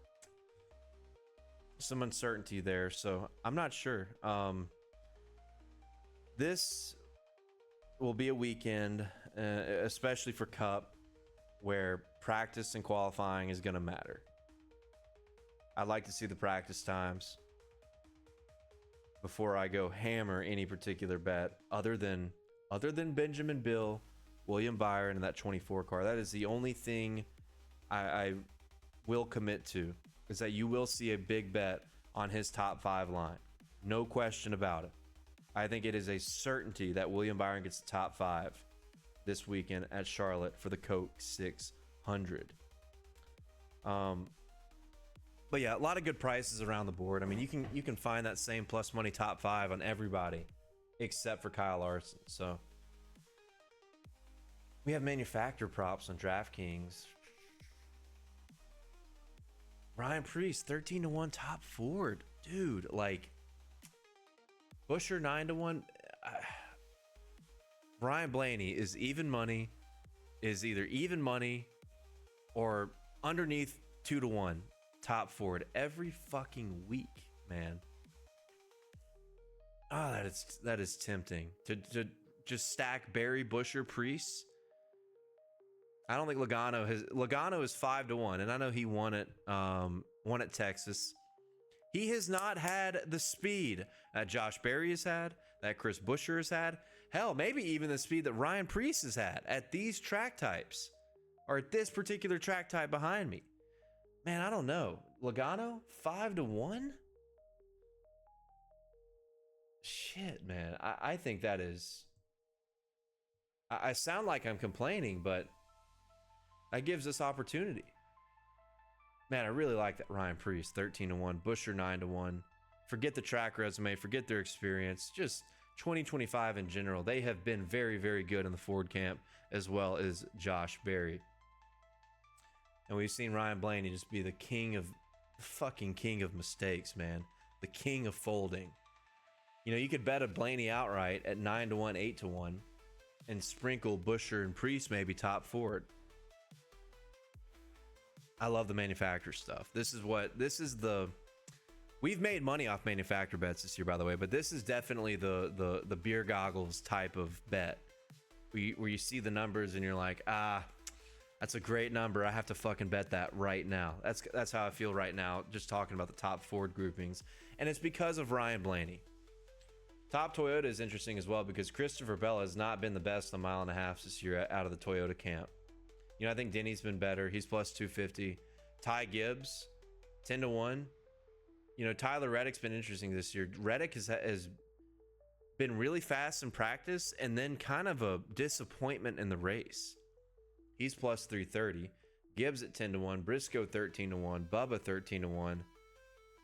Some uncertainty there, so I'm not sure. This will be a weekend, especially for Cup, where practice and qualifying is going to matter. I'd like to see the practice times before I go hammer any particular bet other than Benjamin Bill, William Byron, and that 24 car. That is the only thing I will commit to, is that you will see a big bet on his top 5 line. No question about it. I think it is a certainty that William Byron gets the top 5 this weekend at Charlotte for the Coke 600. But yeah, a lot of good prices around the board. I mean, you can find that same plus money top 5 on everybody except for Kyle Larson. So we have manufacturer props on DraftKings. Ryan Preece, 13-1 top Ford. Dude, like, Busher 9-1. Brian Blaney is even money, is either even money or underneath 2-1 top Ford every fucking week, man. Oh, that is tempting to just stack Barry, Busher, Preece. I don't think Logano is 5-1, and I know he won at Texas. He has not had the speed that Josh Berry has had, that Chris Buescher has had. Hell, maybe even the speed that Ryan Preece has had at these track types, or at this particular track type behind me. Man, I don't know. Logano, 5-1? Shit, man. I think that is... I sound like I'm complaining, but that gives us opportunity. Man, I really like that Ryan Preece, 13-1. Buescher, 9-1. Forget the track resume. Forget their experience. Just 2025 in general. They have been very, very good in the Ford camp, as well as Josh Berry. And we've seen Ryan Blaney just be the fucking king of mistakes, man. The king of folding. You know, you could bet a Blaney outright at 9-1, 8-1, and sprinkle Buescher and Preece maybe top Ford. I love the manufacturer stuff. We've made money off manufacturer bets this year, by the way, but this is definitely the beer goggles type of bet where you see the numbers and you're like, that's a great number. I have to fucking bet that right now. That's how I feel right now, just talking about the top Ford groupings. And it's because of Ryan Blaney. Top Toyota is interesting as well because Christopher Bell has not been the best a mile and a half this year out of the Toyota camp. You know, I think Denny's been better. He's plus 250. Ty Gibbs, 10-1. You know, Tyler Reddick's been interesting this year. Reddick has been really fast in practice and then kind of a disappointment in the race. He's plus 330. Gibbs at 10-1. Briscoe 13-1. Bubba 13-1.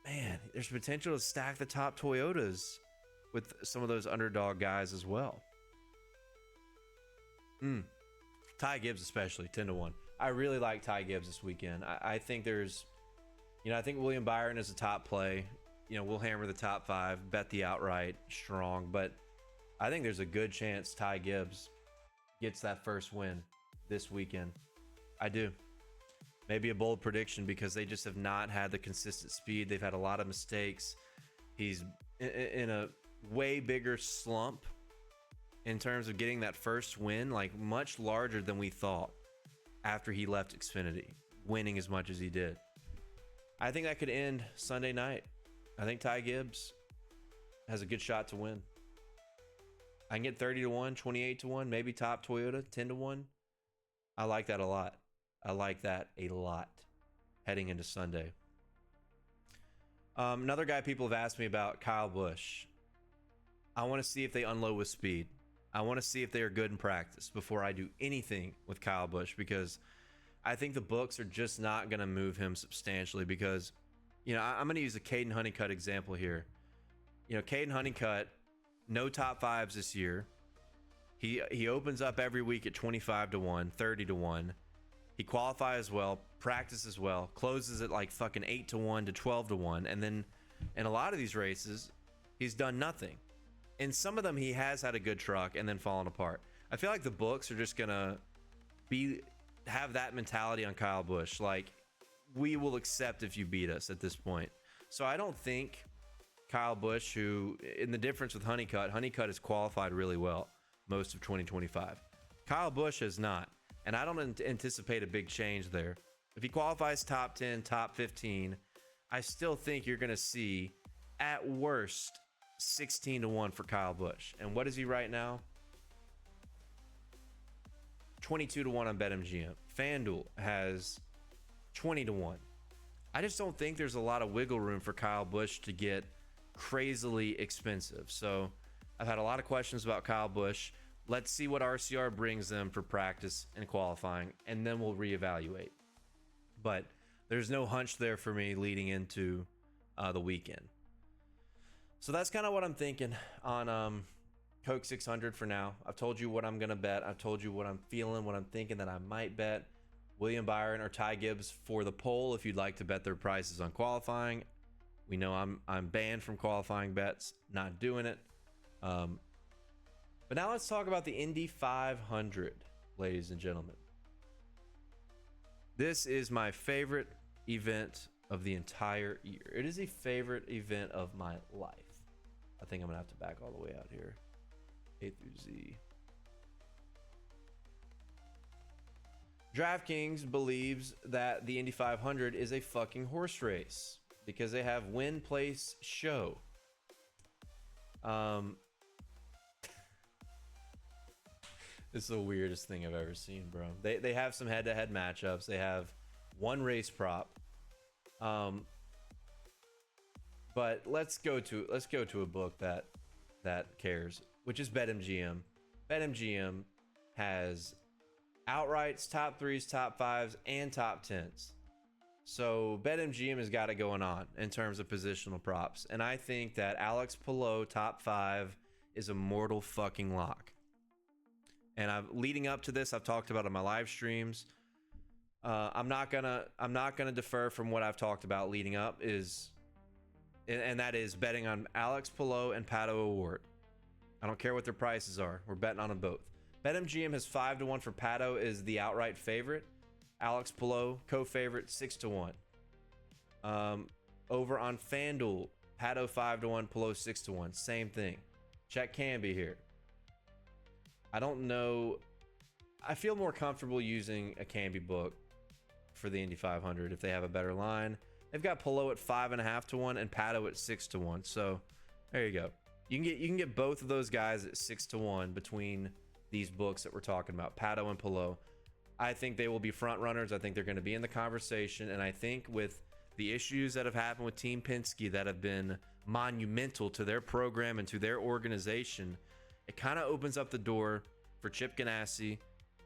Man, there's potential to stack the top Toyotas with some of those underdog guys as well. Ty Gibbs especially, 10-1. I really like Ty Gibbs this weekend. I think there's, I think William Byron is a top play. You know, we'll hammer the top 5, bet the outright strong, but I think there's a good chance Ty Gibbs gets that first win this weekend. I do. Maybe a bold prediction because they just have not had the consistent speed. They've had a lot of mistakes. He's in a way bigger slump in terms of getting that first win, like much larger than we thought after he left Xfinity, winning as much as he did. I think that could end Sunday night. I think Ty Gibbs has a good shot to win. I can get 30-1, 28-1, maybe top Toyota, 10-1. I like that a lot. Heading into Sunday. Another guy people have asked me about, Kyle Busch. I want to see if they unload with speed. I want to see if they are good in practice before I do anything with Kyle Busch because I think the books are just not going to move him substantially because, I'm going to use a Caden Honeycutt example here. Caden Honeycutt, no top 5s this year. He opens up every week at 25-1, 30-1. He qualifies well, practices well, closes at like fucking 8-1 to 12-1. And then in a lot of these races, he's done nothing. In some of them, he has had a good truck and then fallen apart. I feel like the books are just gonna have that mentality on Kyle Busch. Like, we will accept if you beat us at this point. So I don't think Kyle Busch, who in the difference with Honeycutt has qualified really well most of 2025. Kyle Busch has not, and I don't anticipate a big change there. If he qualifies top 10, top 15, I still think you're gonna see at worst 16-1 for Kyle Busch. And what is he right now? 22-1 on BetMGM. FanDuel has 20-1. I just don't think there's a lot of wiggle room for Kyle Busch to get crazily expensive. So I've had a lot of questions about Kyle Busch. Let's see what RCR brings them for practice and qualifying, and then we'll reevaluate. But there's no hunch there for me leading into the weekend. So that's kind of what I'm thinking on Coke 600 for now. I've told you what I'm going to bet. I've told you what I'm feeling, what I'm thinking that I might bet. William Byron or Ty Gibbs for the poll if you'd like to bet their prices on qualifying. We know I'm banned from qualifying bets, not doing it. But now let's talk about the Indy 500, ladies and gentlemen. This is my favorite event of the entire year. It is a favorite event of my life. I think I'm gonna have to back all the way out here. A through Z. DraftKings believes that the Indy 500 is a fucking horse race because they have win, place, show. It's the weirdest thing I've ever seen, bro. They have some head-to-head matchups. They have one race prop. But let's go to a book that cares, which is BetMGM. BetMGM has outrights, top threes, top fives, and top tens. So BetMGM has got it going on in terms of positional props. And I think that Alex Palou, top five, is a mortal fucking lock. And leading up to this, I've talked about on my live streams. I'm not gonna defer from what I've talked about leading up, and that is betting on Alex Palou and Pato O'Ward. I don't care what their prices are. We're betting on them both. BetMGM has 5-1 for Pato is the outright favorite. Alex Palou, co-favorite, 6-1. Over on FanDuel, Pato 5-1, Palou 6-1. Same thing. Check Canby here. I don't know. I feel more comfortable using a Canby book for the Indy 500 if they have a better line. They've got Palou at 5.5-1 and Pato at 6-1. So there you go. You can get both of those guys at 6-1 between these books that we're talking about, Pato and Palou. I think they will be front runners. I think they're going to be in the conversation, and I think with the issues that have happened with Team Penske that have been monumental to their program and to their organization, it kind of opens up the door for Chip Ganassi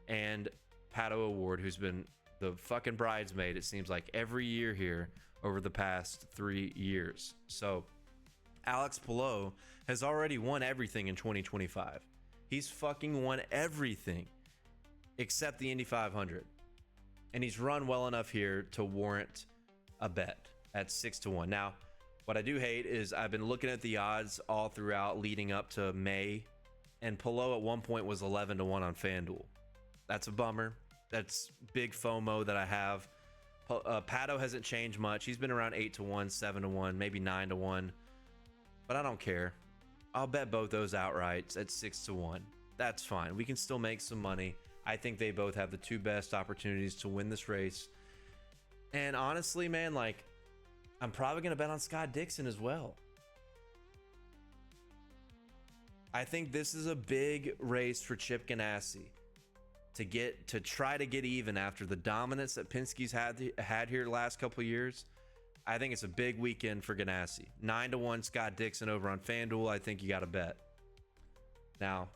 and Pato O'Ward, who's been the fucking bridesmaid, it seems like, every year here over the past 3 years. So Alex Palou has already won everything in 2025. He's fucking won everything except the Indy 500. And he's run well enough here to warrant a bet at 6-1. Now, what I do hate is I've been looking at the odds all throughout leading up to May, and Palou at one point was 11-1 on FanDuel. That's a bummer. That's big FOMO that I have. Pato hasn't changed much. He's been around 8-1, 7-1, maybe 9-1. But I don't care. I'll bet both those outrights at 6-1. That's fine. We can still make some money. I think they both have the two best opportunities to win this race. And honestly, man, like, I'm probably going to bet on Scott Dixon as well. I think this is a big race for Chip Ganassi to try to get even after the dominance that Penske's had here the last couple of years. I think it's a big weekend for Ganassi. 9-1 Scott Dixon over on FanDuel. I think you got to bet. Now,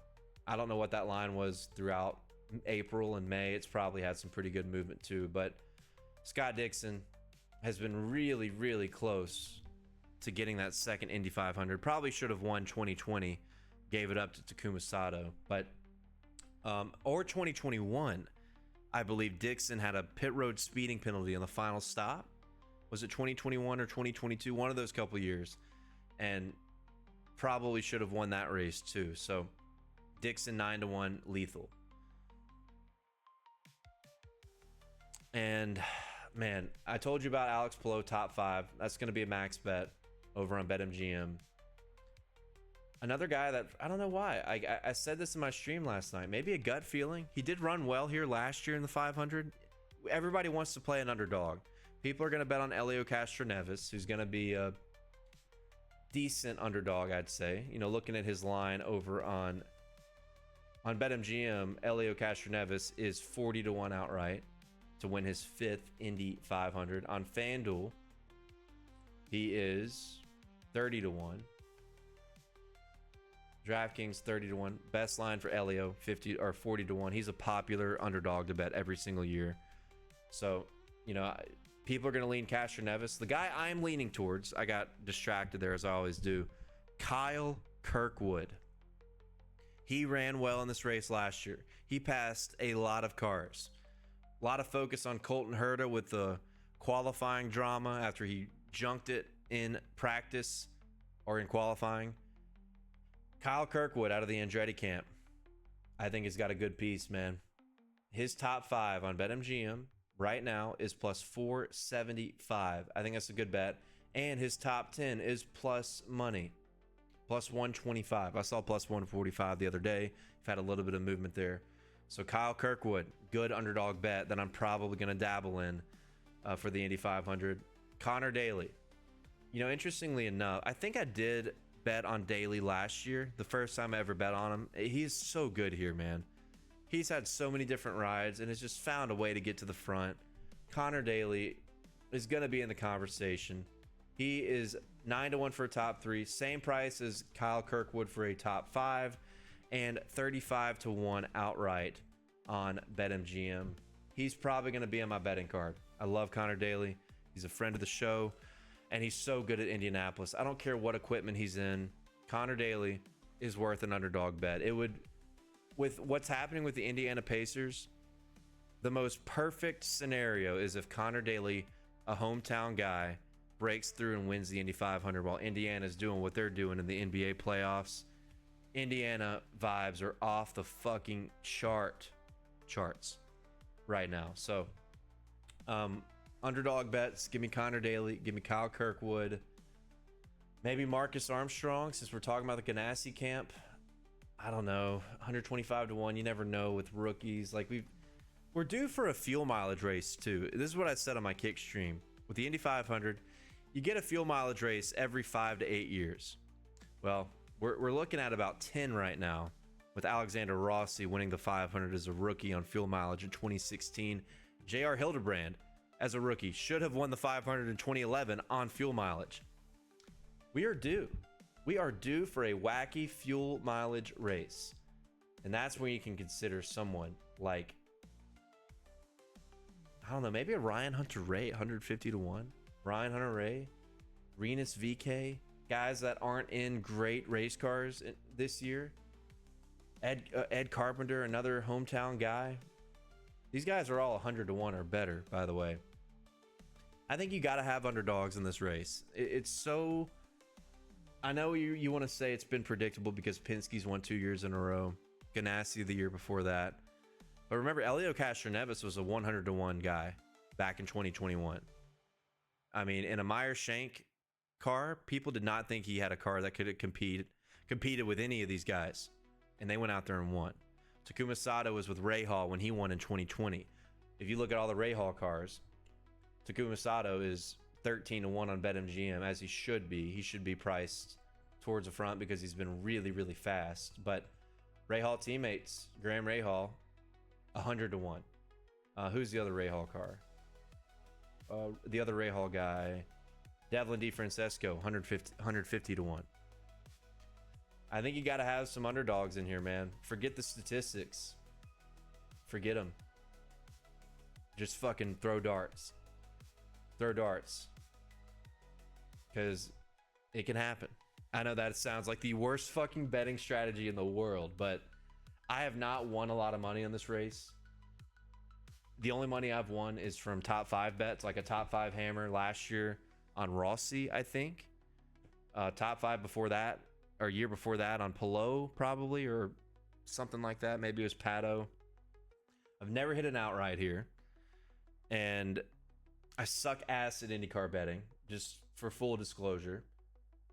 I don't know what that line was throughout April and May. It's probably had some pretty good movement too, but Scott Dixon has been really, really close to getting that second Indy 500. Probably should have won 2020, gave it up to Takuma Sato, but or 2021, I believe Dixon had a pit road speeding penalty on the final stop. Was it 2021 or 2022? One of those couple years, and probably should have won that race too. So Dixon 9-1 lethal. And man, I told you about Alex Palou top five. That's going to be a max bet over on BetMGM. Another guy that I don't know why. I said this in my stream last night. Maybe a gut feeling. He did run well here last year in the 500. Everybody wants to play an underdog. People are going to bet on Helio Castroneves, who's going to be a decent underdog, I'd say. You know, looking at his line over on BetMGM, Helio Castroneves is 40-1 outright to win his fifth Indy 500. On FanDuel, he is 30-1. DraftKings 30-1. Best line for Helio, 50 or 40-1. He's a popular underdog to bet every single year. So, you know, people are going to lean Castroneves. The guy I'm leaning towards, I got distracted there as I always do, Kyle Kirkwood. He ran well in this race last year. He passed a lot of cars. A lot of focus on Colton Herta with the qualifying drama after he junked it in practice or in qualifying. Kyle Kirkwood out of the Andretti camp, I think he's got a good piece, man. His top 5 on BetMGM right now is plus 475. I think that's a good bet. And his top 10 is plus money, plus 125. I saw plus 145 the other day. I've had a little bit of movement there. So Kyle Kirkwood, good underdog bet that I'm probably going to dabble in for the Indy 500. Connor Daly. You know, interestingly enough, I think I did bet on Daly last year, the first time I ever bet on him. He's so good here, man. He's had so many different rides and has just found a way to get to the front. Connor Daly is going to be in the conversation. He is 9-1 for a top 3, same price as Kyle Kirkwood for a top 5, and 35-1 outright on BetMGM. He's probably going to be on my betting card. I love Connor Daly. He's a friend of the show, and he's so good at Indianapolis. I don't care what equipment he's in. Connor Daly is worth an underdog bet. It would, with what's happening with the Indiana Pacers, the most perfect scenario is if Connor Daly, a hometown guy, breaks through and wins the Indy 500 while Indiana's doing what they're doing in the NBA playoffs. Indiana vibes are off the fucking charts right now. So, underdog bets, give me Connor Daly, give me Kyle Kirkwood, maybe Marcus Armstrong, since we're talking about the Ganassi camp. I don't know, 125-1. You never know with rookies. Like we're due for a fuel mileage race too. This is what I said on my kick stream. With the Indy 500, you get a fuel mileage race every 5 to 8 years. Well, we're looking at about 10 right now, with Alexander Rossi winning the 500 as a rookie on fuel mileage in 2016. J.R. Hildebrand, as a rookie, should have won the 500 in 2011 on fuel mileage. We are due. We are due for a wacky fuel mileage race. And that's when you can consider someone like, I don't know, maybe a Ryan Hunter-Reay, 150-1. Ryan Hunter-Reay, Renus VK, guys that aren't in great race cars this year. Ed Carpenter, another hometown guy. These guys are all 100-1 or better, by the way. I think you got to have underdogs in this race. It's so... I know you want to say it's been predictable because Penske's won 2 years in a row. Ganassi the year before that. But remember, Elio Castroneves was a 100-1 guy back in 2021. I mean, in a Meyer Shank car, people did not think he had a car that could have competed with any of these guys. And they went out there and won. Takuma Sato was with Rahal when he won in 2020. If you look at all the Rahal cars, Takuma Sato is 13-1 on BetMGM, as he should be. He should be priced towards the front because he's been really, really fast. But Rahal teammates, Graham Rahal, 100-1. Who's the other Rahal car? The other Rahal guy, Devlin DeFrancesco, 150-1. I think you got to have some underdogs in here, man. Forget the statistics. Forget them. Just fucking throw darts. Throw darts. Because it can happen. I know that sounds like the worst fucking betting strategy in the world, but I have not won a lot of money on this race. The only money I've won is from top 5 bets, like a top 5 hammer last year on Rossi, I think. Top 5 before that, or a year before that on Pelot, probably, or something like that. Maybe it was Pato. I've never hit an outright here. And I suck ass at IndyCar betting, just for full disclosure.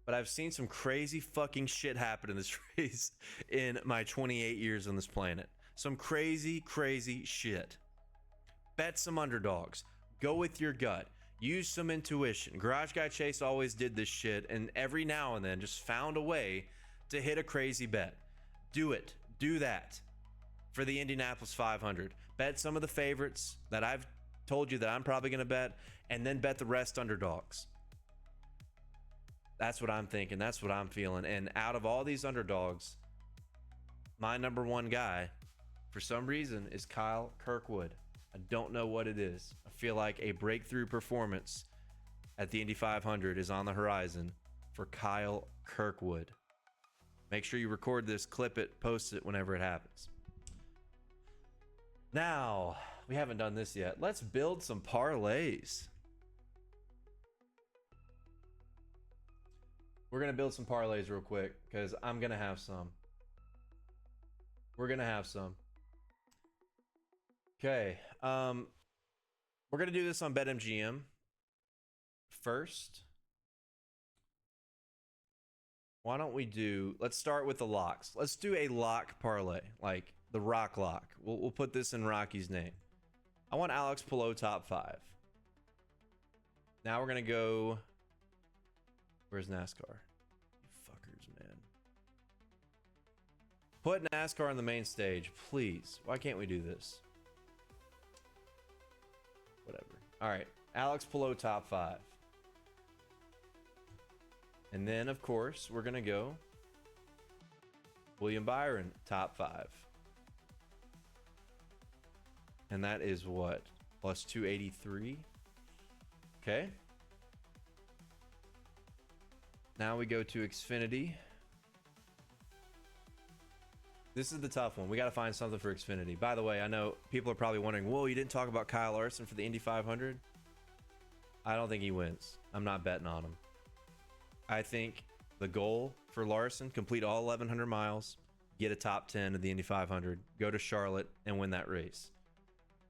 But I've seen some crazy fucking shit happen in this race in my 28 years on this planet. Some crazy, crazy shit. Bet some underdogs. Go with your gut. Use some intuition. Garage Guy Chase always did this shit, and every now and then just found a way to hit a crazy bet. Do it. Do that for the Indianapolis 500. Bet some of the favorites that I've told you that I'm probably going to bet, and then bet the rest underdogs. That's what I'm thinking. That's what I'm feeling. And out of all these underdogs, my number one guy, for some reason, is Kyle Kirkwood. I don't know what it is. I feel like a breakthrough performance at the Indy 500 is on the horizon for Kyle Kirkwood. Make sure you record this, clip it, post it whenever it happens. Now, We haven't done this yet. Let's build some parlays. We're going to build some parlays real quick because I'm going to have some. We're going to have some. Okay. We're going to do this on BetMGM first. Why don't we do, let's start with the locks. Let's do a lock parlay, like the Rock Lock. We'll put this in Rocky's name. I want Alex Palou top 5. Now we're going to go, where's NASCAR? You fuckers, man. Put NASCAR on the main stage, please. Why can't we do this? Whatever. All right, Alex Palou top 5. And then, of course, we're going to go William Byron, top 5. And that is what? Plus 283. Okay. Now we go to Xfinity. This is the tough one. We got to find something for Xfinity. By the way, I know people are probably wondering, whoa, you didn't talk about Kyle Larson for the Indy 500? I don't think he wins. I'm not betting on him. I think the goal for Larson, complete all 1,100 miles, get a top 10 of the Indy 500, go to Charlotte, and win that race.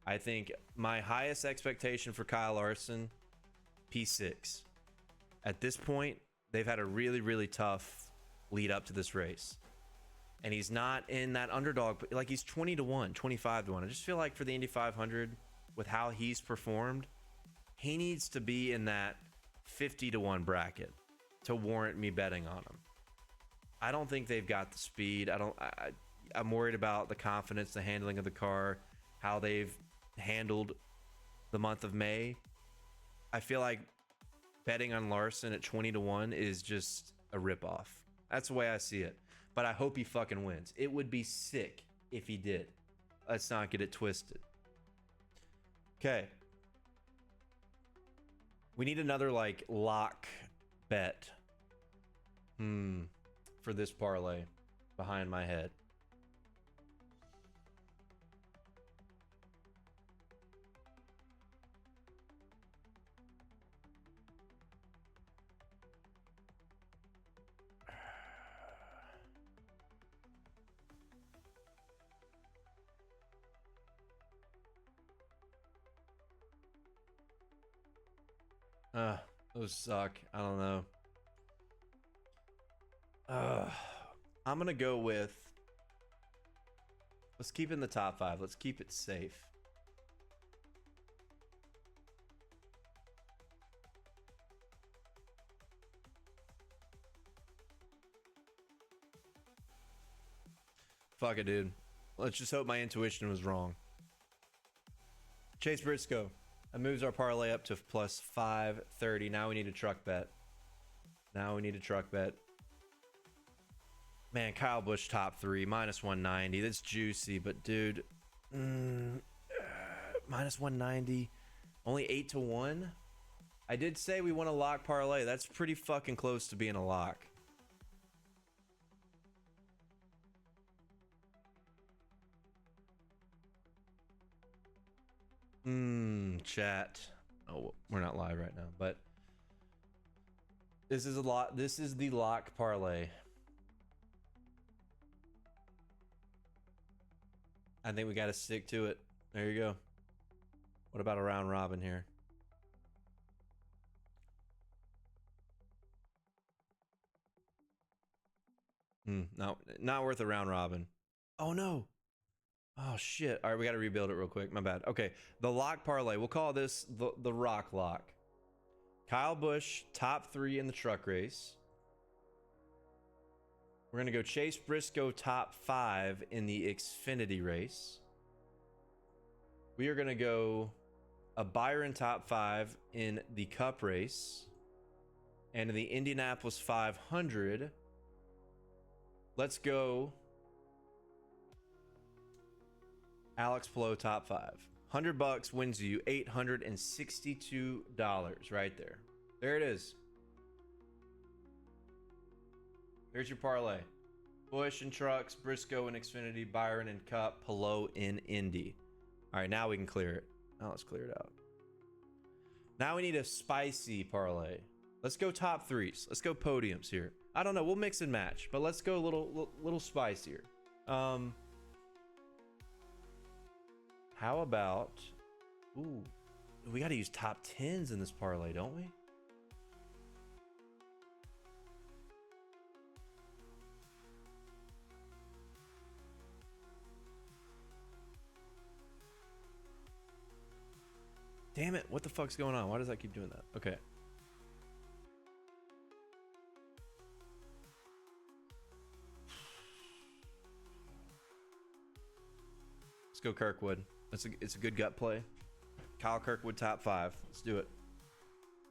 I think my highest expectation for Kyle Larson, P6. At this point, they've had a really, really tough lead up to this race. And he's not in that underdog, like he's 20-1, 25-1. I just feel like for the Indy 500, with how he's performed, he needs to be in that 50-1 bracket to warrant me betting on him. I don't think they've got the speed. I'm worried about the confidence, the handling of the car, how they've handled the month of May. I feel like betting on Larson at 20-1 is just a ripoff. That's the way I see it. But I hope he fucking wins. It would be sick if he did. Let's not get it twisted. Okay. We need another like lock bet for this parlay behind my head. Those suck. I don't know. I'm gonna go with, let's keep it in the top 5. Let's keep it safe. Fuck it, dude. Let's just hope my intuition was wrong. Chase Briscoe. That moves our parlay up to plus 530. Now we need a truck bet. Man, Kyle Busch top 3, minus 190. That's juicy, but dude, minus 190. Only 8-1. I did say we want a lock parlay. That's pretty fucking close to being a lock. Chat. Oh, we're not live right now, but this is a lot. This is the lock parlay. I think we got to stick to it. There you go. What about a round robin here? No, not worth a round robin. Oh no. Oh shit. All right, we got to rebuild it real quick. My bad. Okay, the lock parlay. We'll call this the Rock Lock. Kyle Busch top 3 in the truck race. We're gonna go Chase Briscoe top 5 in the Xfinity race. We are gonna go a Byron top 5 in the Cup race, and in the Indianapolis 500. Let's go Alex Palou top 5. $100 wins you $862 right there. There it is. There's your parlay. Busch and trucks, Briscoe and Xfinity, Byron and Cup, Palou in Indy. All right, now we can clear it. Now let's clear it out. Now we need a spicy parlay. Let's go top threes. Let's go podiums here. I don't know. We'll mix and match, but let's go a little spicier. How about... Ooh, we got to use top 10s in this parlay, don't we? Damn it. What the fuck's going on? Why does that keep doing that? Okay. Let's go Kirkwood. It's a good gut play. Kyle Kirkwood top 5. Let's do it.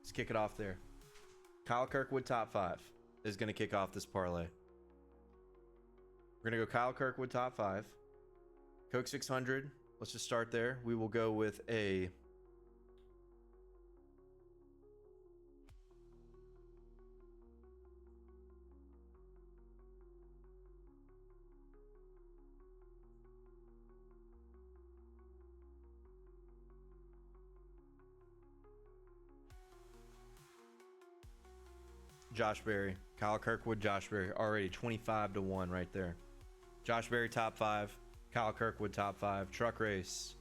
Let's kick it off there. Kyle Kirkwood top 5 is going to kick off this parlay. We're going to go Kyle Kirkwood top 5. Coke 600. Let's just start there. We will go with a... Josh Berry, Kyle Kirkwood, Josh Berry, already 25-1 right there. Josh Berry top 5, Kyle Kirkwood top 5. Truck race.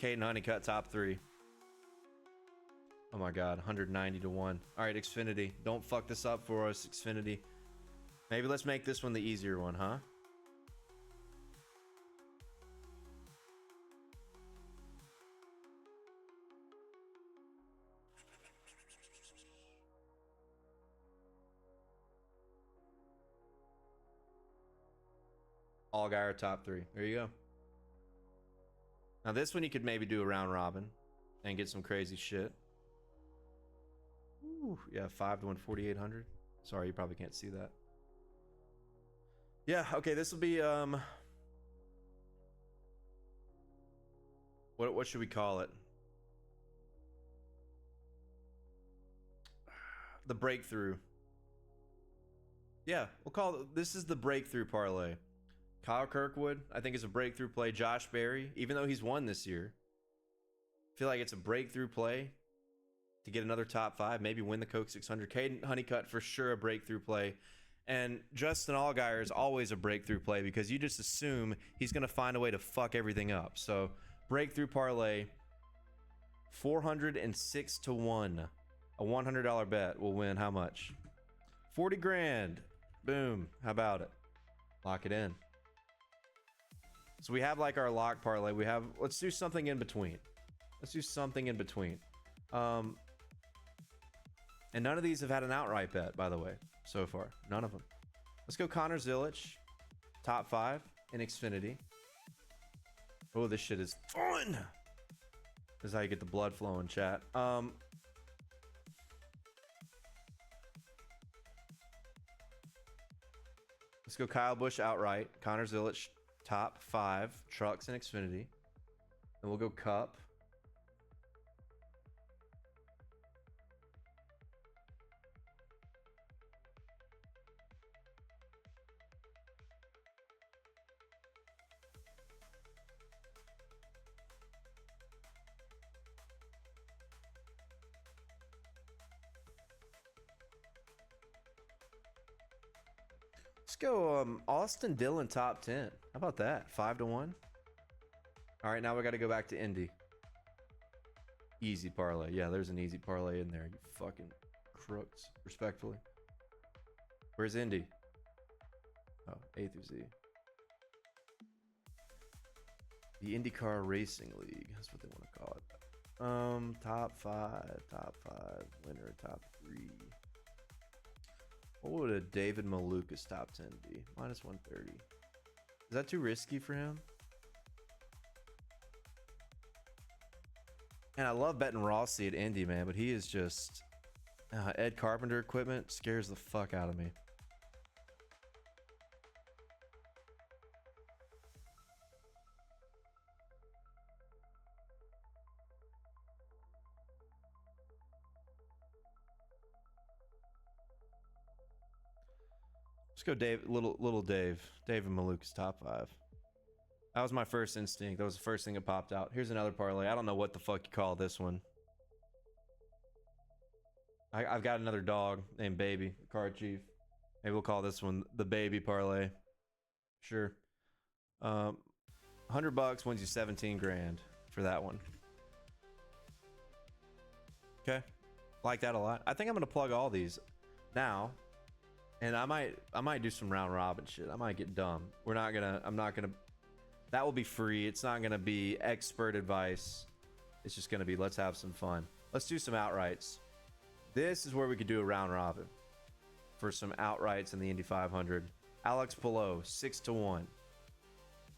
Caden Honeycutt top 3. Oh my God, 190-1. All right, Xfinity, don't fuck this up for us, Xfinity. Maybe let's make this one the easier one, huh? Allgaier top 3. There you go. Now this one you could maybe do a round robin and get some crazy shit. Ooh, yeah, 5-1, 4,800. Sorry, you probably can't see that. Yeah, okay, this will be what should we call it? The breakthrough. Yeah, we'll call it, this is the breakthrough parlay. Kyle Kirkwood, I think, is a breakthrough play. Josh Berry, even though he's won this year, I feel like it's a breakthrough play to get another top 5, maybe win the Coke 600. Caden Honeycutt, for sure, a breakthrough play. And Justin Allgaier is always a breakthrough play because you just assume he's going to find a way to fuck everything up. So, breakthrough parlay, 406-1. A $100 bet will win how much? 40 grand. Boom. How about it? Lock it in. So we have like our lock parlay. Let's do something in between. Let's do something in between. And none of these have had an outright bet, by the way, so far. None of them. Let's go Connor Zilich, top 5 in Xfinity. Oh, this shit is fun. This is how you get the blood flowing, chat. Let's go Kyle Busch outright. Connor Zilich, top 5 trucks in Xfinity. Then we'll go Cup. Let's go Austin Dillon top 10. How about that? 5-1. All right, now we got to go back to Indy. Easy parlay. Yeah, there's an easy parlay in there. You fucking crooks. Respectfully. Where's Indy? Oh, A through Z. The IndyCar Racing League. That's what they want to call it. Top 5, winner, top 3. What would a David Malukas top 10 be? Minus 130. Is that too risky for him? And I love betting Rossi at Indy, man, but he is just... Ed Carpenter equipment scares the fuck out of me. Let's go Dave, little Dave. Dave and Maluka's top 5. That was my first instinct. That was the first thing that popped out. Here's another parlay. I don't know what the fuck you call this one. I've got another dog named Baby, card chief. Maybe we'll call this one the Baby parlay. Sure. $100 wins you 17 grand for that one. Okay. Like that a lot. I think I'm gonna plug all these now. And I might do some round robin shit. I might get dumb. I'm not gonna that will be free. It's not gonna be expert advice. It's just gonna be let's have some fun. Let's do some outrights. This is where we could do a round robin for some outrights in the Indy 500. Alex Palou, 6-1.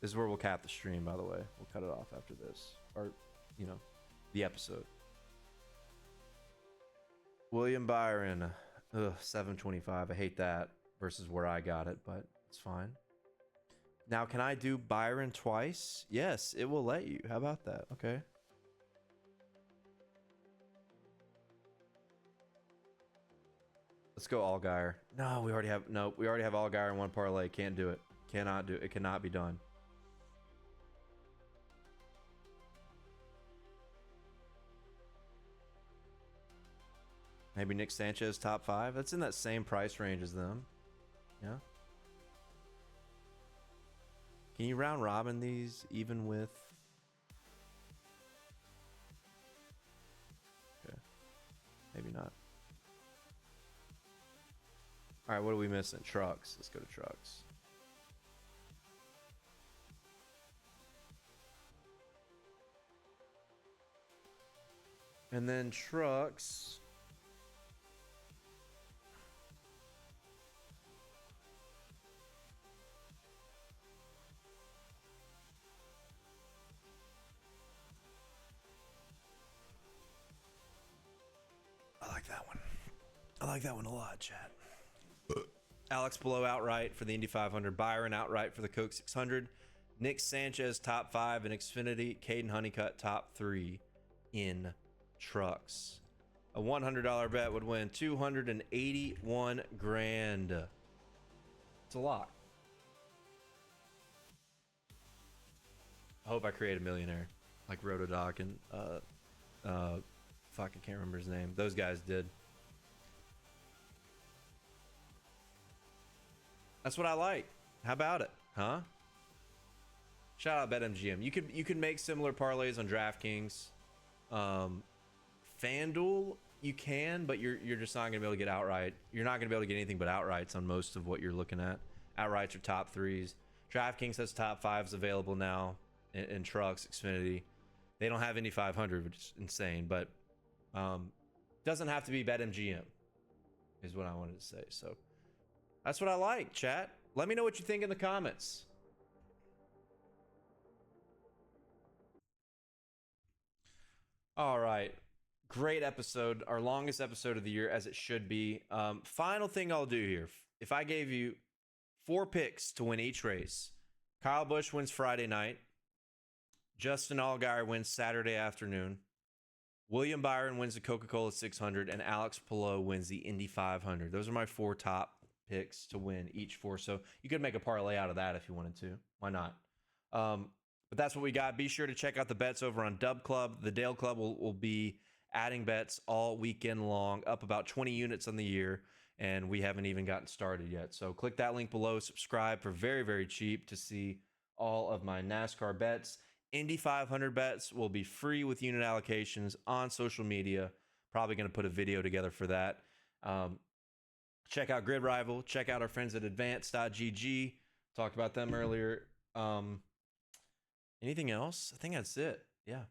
This is where we'll cap the stream, by the way. We'll cut it off after this. Or, you know, the episode. William Byron, 725. I hate that versus where I got it, but it's fine. Now, can I do Byron twice? Yes, it will let you. How about that? Okay. Let's go Allgaier. No, we already have Allgaier in one parlay. Can't do it. Cannot do it. It cannot be done. Maybe Nick Sanchez top 5. That's in that same price range as them. Yeah. Can you round robin these even with? Okay. Maybe not. All right, what are we missing? Trucks. Let's go to trucks. And then trucks. I like that one. I like that one a lot, chat. Alex Palou outright for the Indy 500. Byron outright for the Coke 600. Nick Sanchez top 5 in Xfinity. Caden Honeycutt top 3 in trucks. A $100 bet would win 281 grand. It's a lot. I hope I create a millionaire like Rotodoc and fuck, I can't remember his name. Those guys did. That's what I like. How about it, huh? Shout out BetMGM. You could make similar parlays on DraftKings. FanDuel, you can, but you're just not gonna be able to get outright. You're not gonna be able to get anything but outrights on most of what you're looking at. Outrights are top 3s. DraftKings has top 5s available now in trucks, Xfinity. They don't have Indy 500, which is insane, but doesn't have to be BetMGM, is what I wanted to say. So that's what I like, chat. Let me know what you think in the comments. All right. Great episode. Our longest episode of the year, as it should be. Final thing I'll do here. If I gave you 4 picks to win each race, Kyle Busch wins Friday night. Justin Allgaier wins Saturday afternoon. William Byron wins the Coca-Cola 600. And Alex Palou wins the Indy 500. Those are my 4 top picks to win each 4. So you could make a parlay out of that if you wanted to. Why not? But that's what we got. Be sure to check out the bets over on Dub Club. The Dale Club will be adding bets all weekend long, up about 20 units on the year, and we haven't even gotten started yet. So click that link below, subscribe for very, very cheap to see all of my NASCAR bets. Indy 500 bets will be free with unit allocations on social media. Probably going to put a video together for that. Check out Grid Rival. Check out our friends at advance.gg. Talked about them earlier. Anything else? I think that's it. Yeah.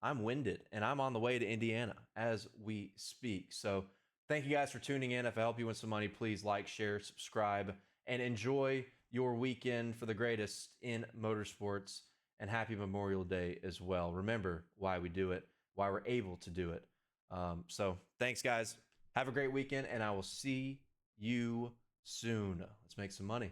I'm winded, and I'm on the way to Indiana as we speak. So thank you guys for tuning in. If I help you win some money, please like, share, subscribe, and enjoy your weekend for the greatest in motorsports. And happy Memorial Day as well. Remember why we do it, why we're able to do it. So thanks, guys. Have a great weekend, and I will see you soon. Let's make some money.